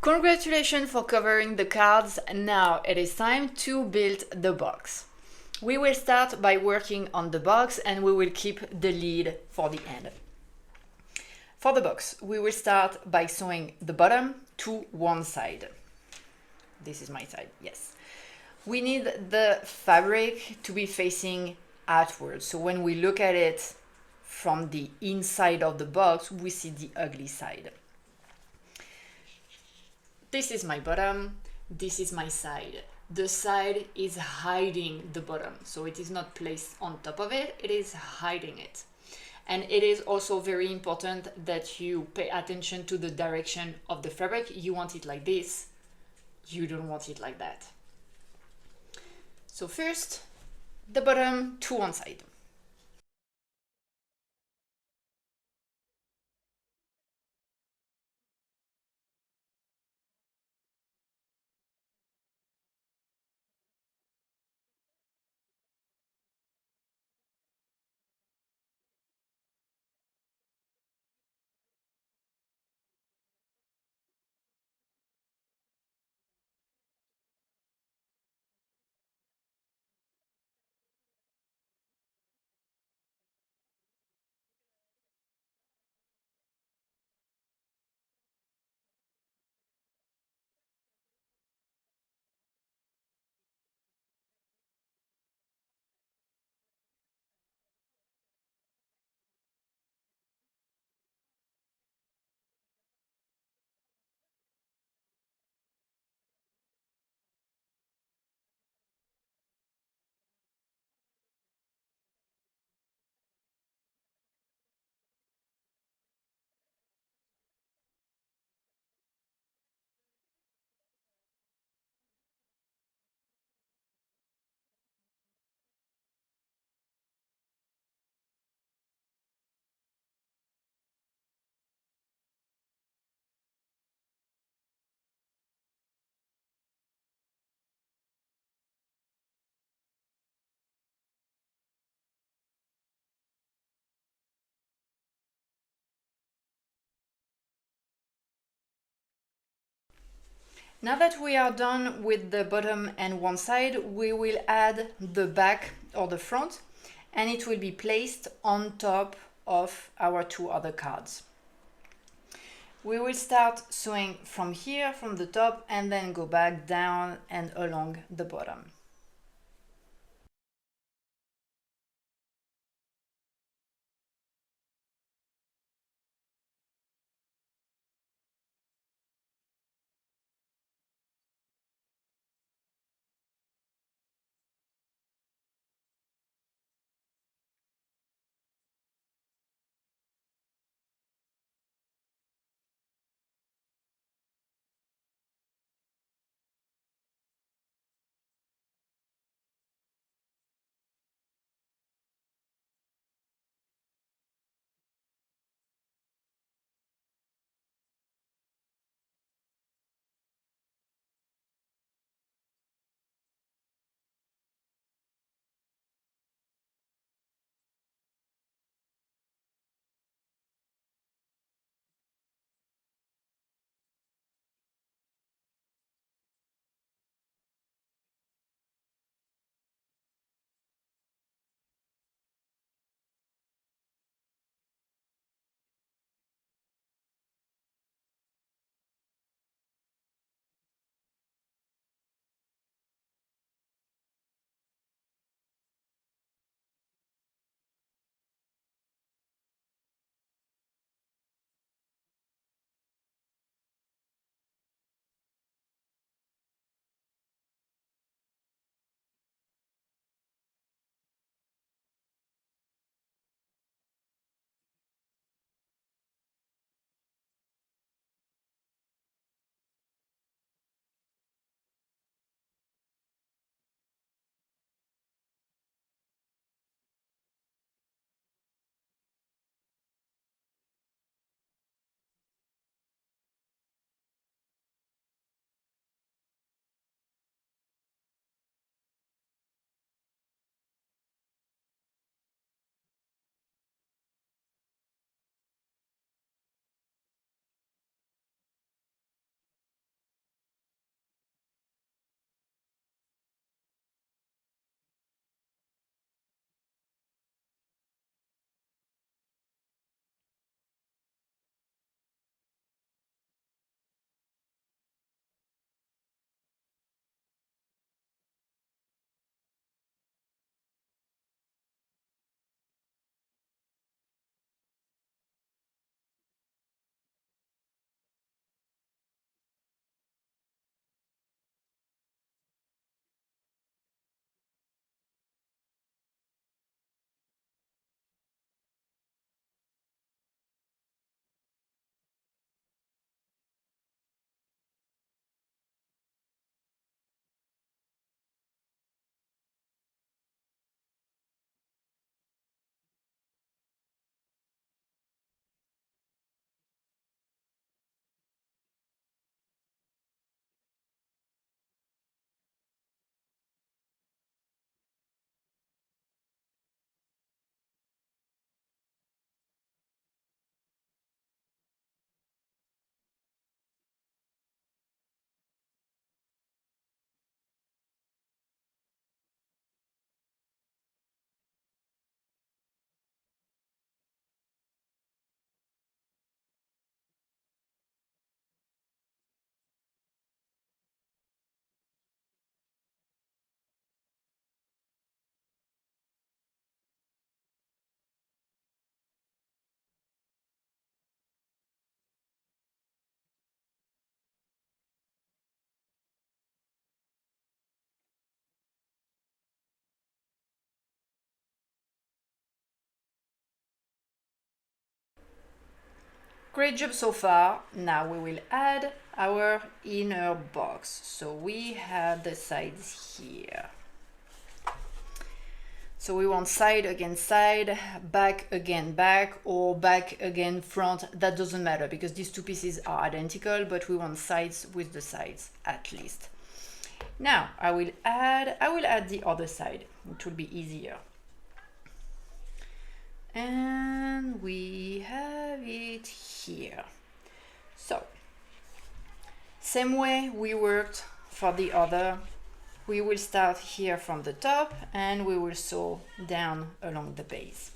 Congratulations for covering the cards. Now it is time to build the box. We will start by working on the box and we will keep the lid for the end. For the box, we will start by sewing the bottom to one side. This is my side, yes. We need the fabric to be facing outwards. So when we look at it from the inside of the box, we see the ugly side. This is my bottom, this is my side. The side is hiding the bottom, so it is not placed on top of it, it is hiding it. And it is also very important that you pay attention to the direction of the fabric. You want it like this, you don't want it like that. So first, the bottom to one side. Now that we are done with the bottom and one side, we will add the back or the front, and it will be placed on top of our two other cards. We will start sewing from here, from the top, and then go back down and along the bottom. great job so far. Now we will add our inner box. So we have the sides here. So we want side against side, back again back, or back again front. That doesn't matter because these two pieces are identical, but we want sides with the sides at least. Now I will add the other side. It will be easier. And we have it here. So same way we worked for the other. We will start here from the top and we will sew down along the base.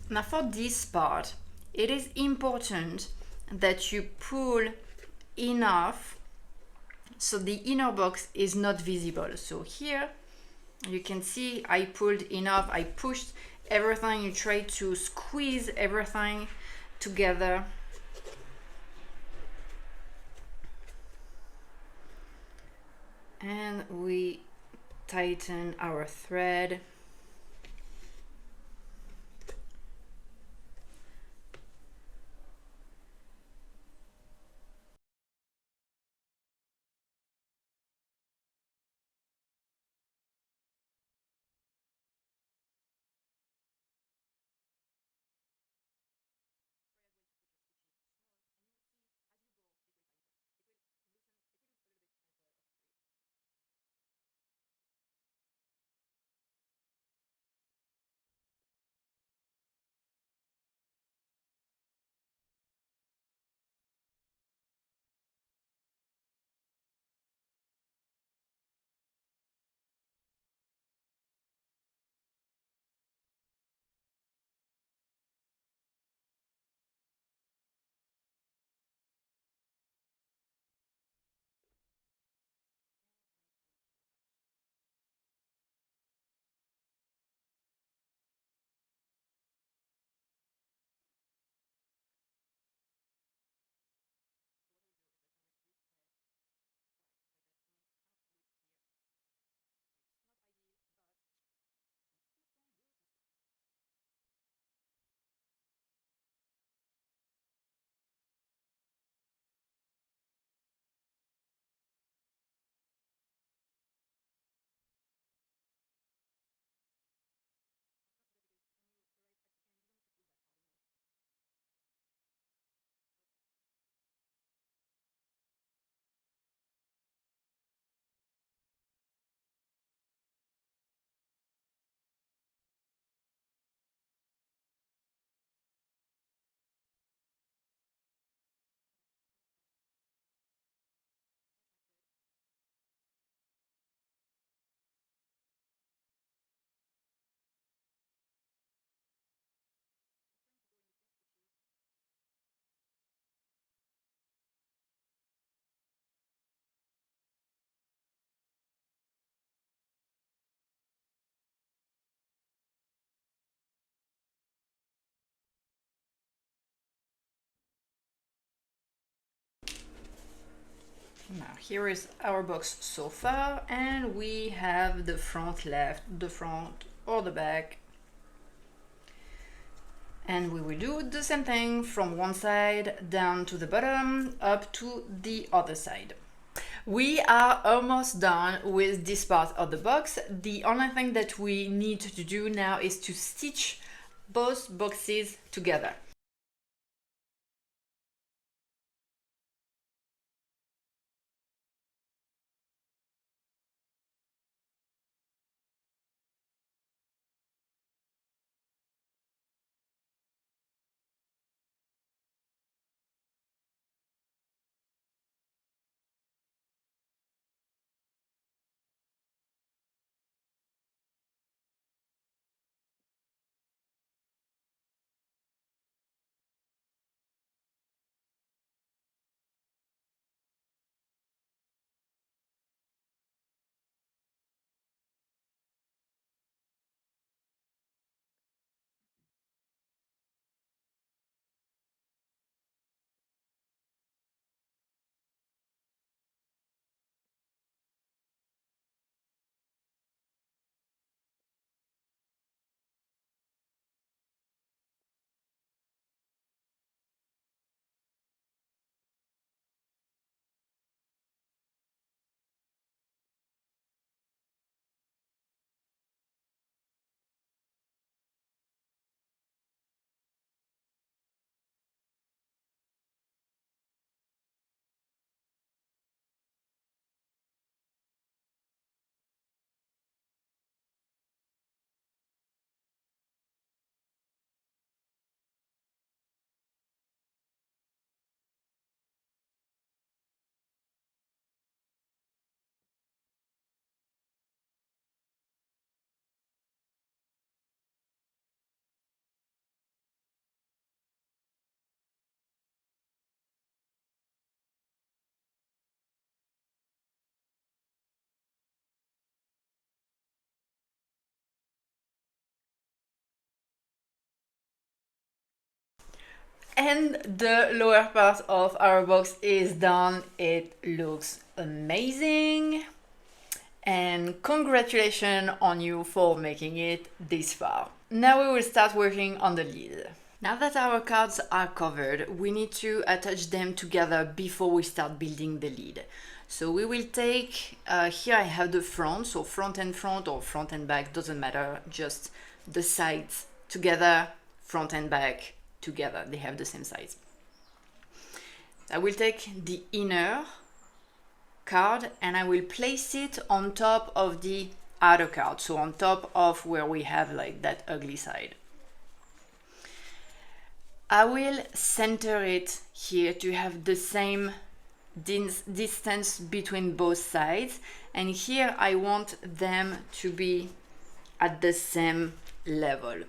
Now for this part, it is important that you pull enough so the inner box is not visible. So here you can see I pulled enough, I pushed everything, you try to squeeze everything together. And we tighten our thread. Now here is our box so far, and we have the front left, the front or the back. And we will do the same thing from one side down to the bottom, up to the other side. We are almost done with this part of the box. The only thing that we need to do now is to stitch both boxes together. And the lower part of our box is done. It looks amazing. And congratulations on you for making it this far. Now we will start working on the lid. Now that our cards are covered, we need to attach them together before we start building the lid. So we will take, here I have the front, so front or front and back, doesn't matter, just the sides together, front and back together, they have the same size. I will take the inner card and I will place it on top of the outer card, so on top of where we have like that ugly side. I will center it here to have the same distance between both sides, and here I want them to be at the same level,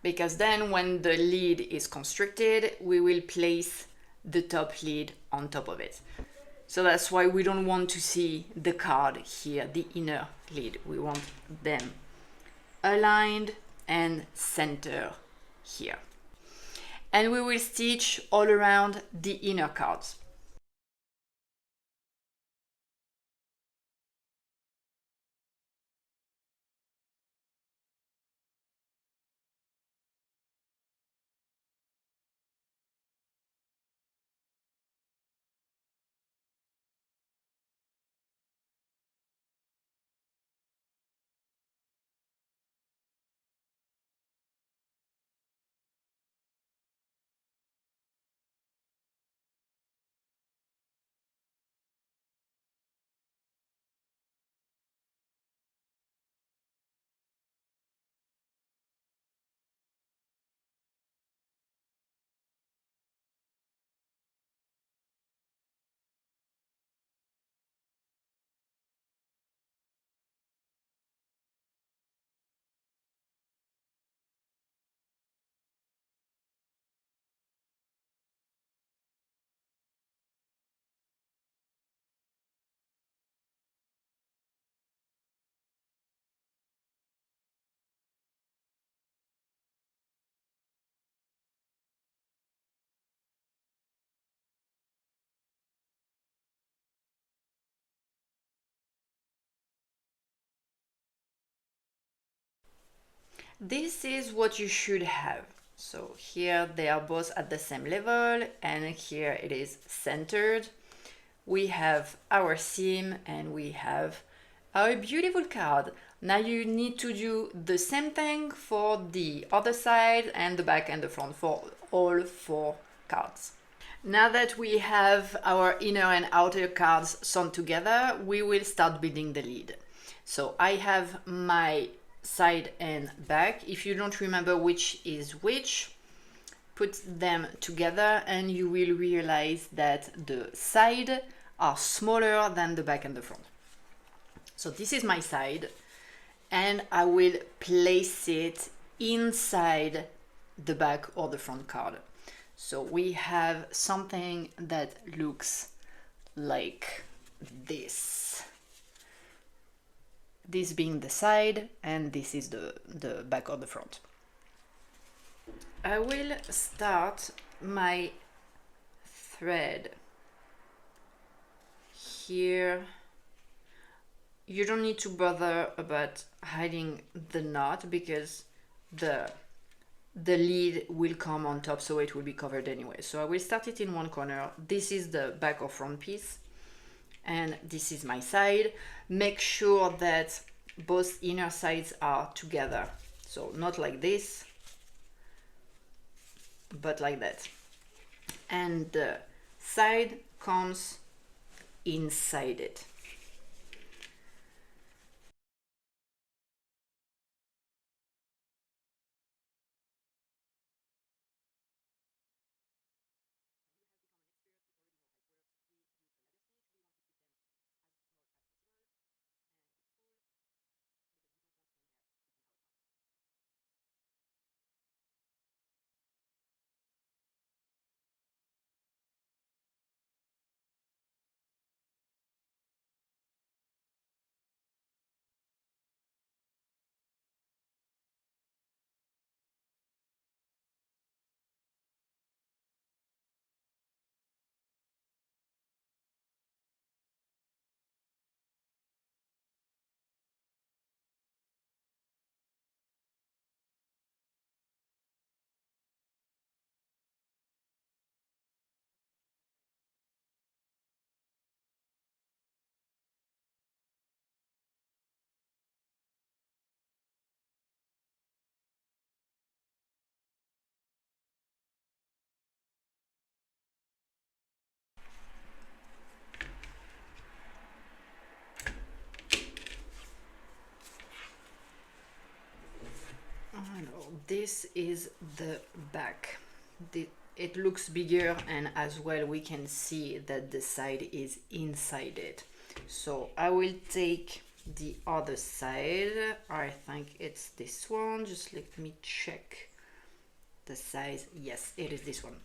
because then when the lid is constructed we will place the top lid on top of it. So that's why we don't want to see the card here, the inner lid. We want them aligned and center here. And we will stitch all around the inner cards. This is what you should have. So here they are both at the same level, and here it is centered. We have our seam and we have our beautiful card. Now you need to do the same thing for the other side and the back and the front for all 4 cards. Now that we have our inner and outer cards sewn together, we will start building the lid. So I have my side and back. If you don't remember which is which, put them together and you will realize that the side are smaller than the back and the front. So this is my side and I will place it inside the back or the front card. So we have something that looks like this. This being the side and this is the back or the front. I will start my thread here. You don't need to bother about hiding the knot because the lid will come on top, so it will be covered anyway. So I will start it in one corner. This is the back or front piece and this is my side. Make sure that both inner sides are together, so not like this but like that, and the side comes inside it. This is the back. It looks bigger, and as well we can see that the side is inside it. So I will take the other side. I think it's this one. Just let me check the size. Yes, it is this one.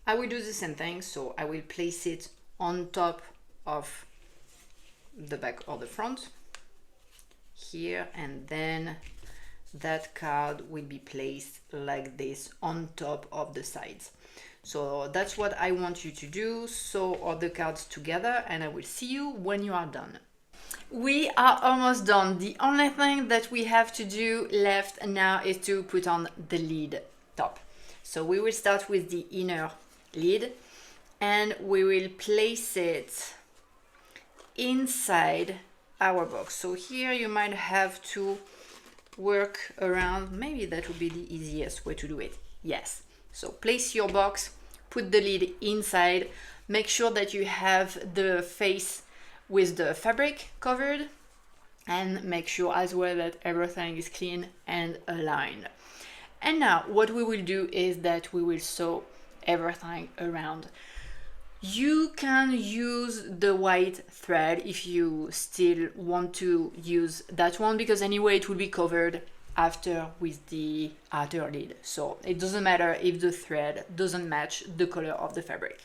I will do the same thing, so I will place it on top of the back or the front here, and then that card will be placed like this on top of the sides. So that's what I want you to do. Sew all the cards together, and I will see you when you are done. We are almost done. The only thing that we have to do left now is to put on the lid top. So we will start with the inner lid, and we will place it inside our box. So here you might have to work around. Maybe that would be the easiest way to do it. Yes. So place your box, put the lid inside, make sure that you have the face with the fabric covered, and make sure as well that everything is clean and aligned. And now what we will do is that we will sew everything around. You can use the white thread if you still want to use that one, because anyway it will be covered after with the outer lid. So it doesn't matter if the thread doesn't match the color of the fabric.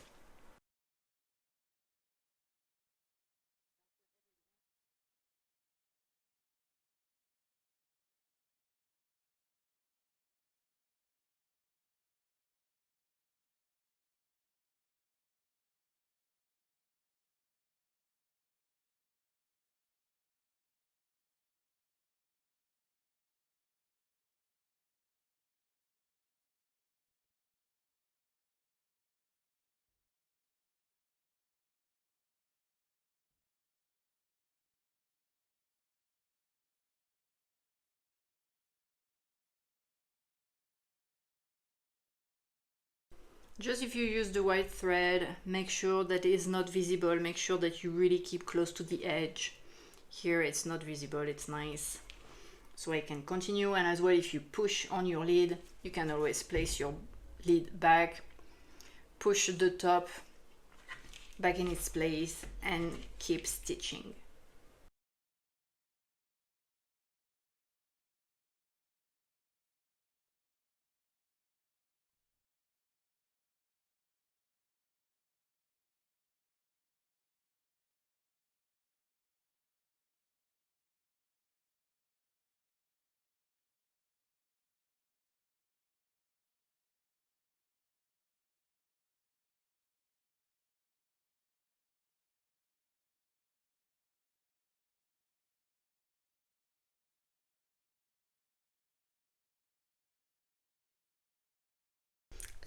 Just if you use the white thread, make sure that it is not visible. Make sure that you really keep close to the edge. Here it's not visible, it's nice. So I can continue, and as well if you push on your lid, you can always place your lid back, push the top back in its place, and keep stitching.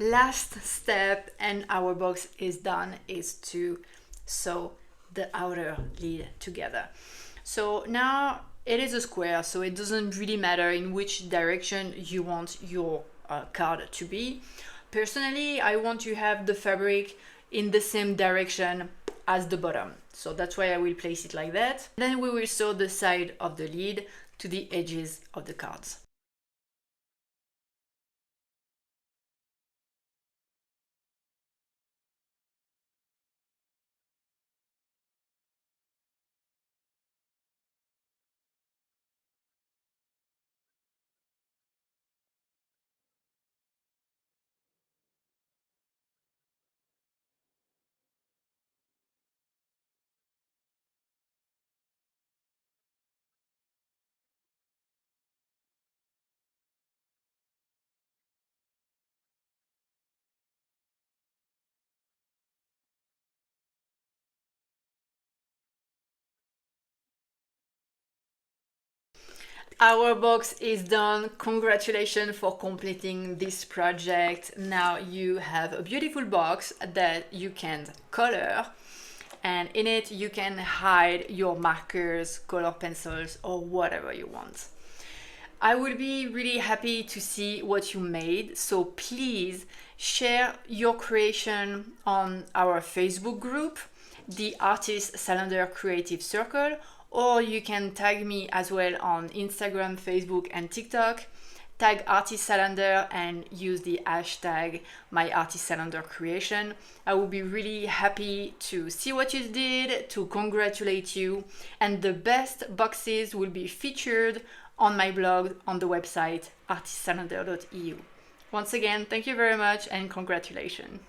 Last step, and our box is done, is to sew the outer lid together. So now it is a square, so it doesn't really matter in which direction you want your card to be. Personally, I want to have the fabric in the same direction as the bottom, so that's why I will place it like that. Then we will sew the side of the lid to the edges of the cards. Our box is done. Congratulations for completing this project. Now you have a beautiful box that you can color, and in it you can hide your markers, color pencils, or whatever you want. I would be really happy to see what you made, so please share your creation on our Facebook group, the Artist Cylinder Creative Circle, or you can tag me as well on Instagram, Facebook, and TikTok. Tag Artist Salander and use the hashtag #myartistsalander_creation. I will be really happy to see what you did, to congratulate you, and the best boxes will be featured on my blog on the website artistsalander.eu. Once again, thank you very much and congratulations.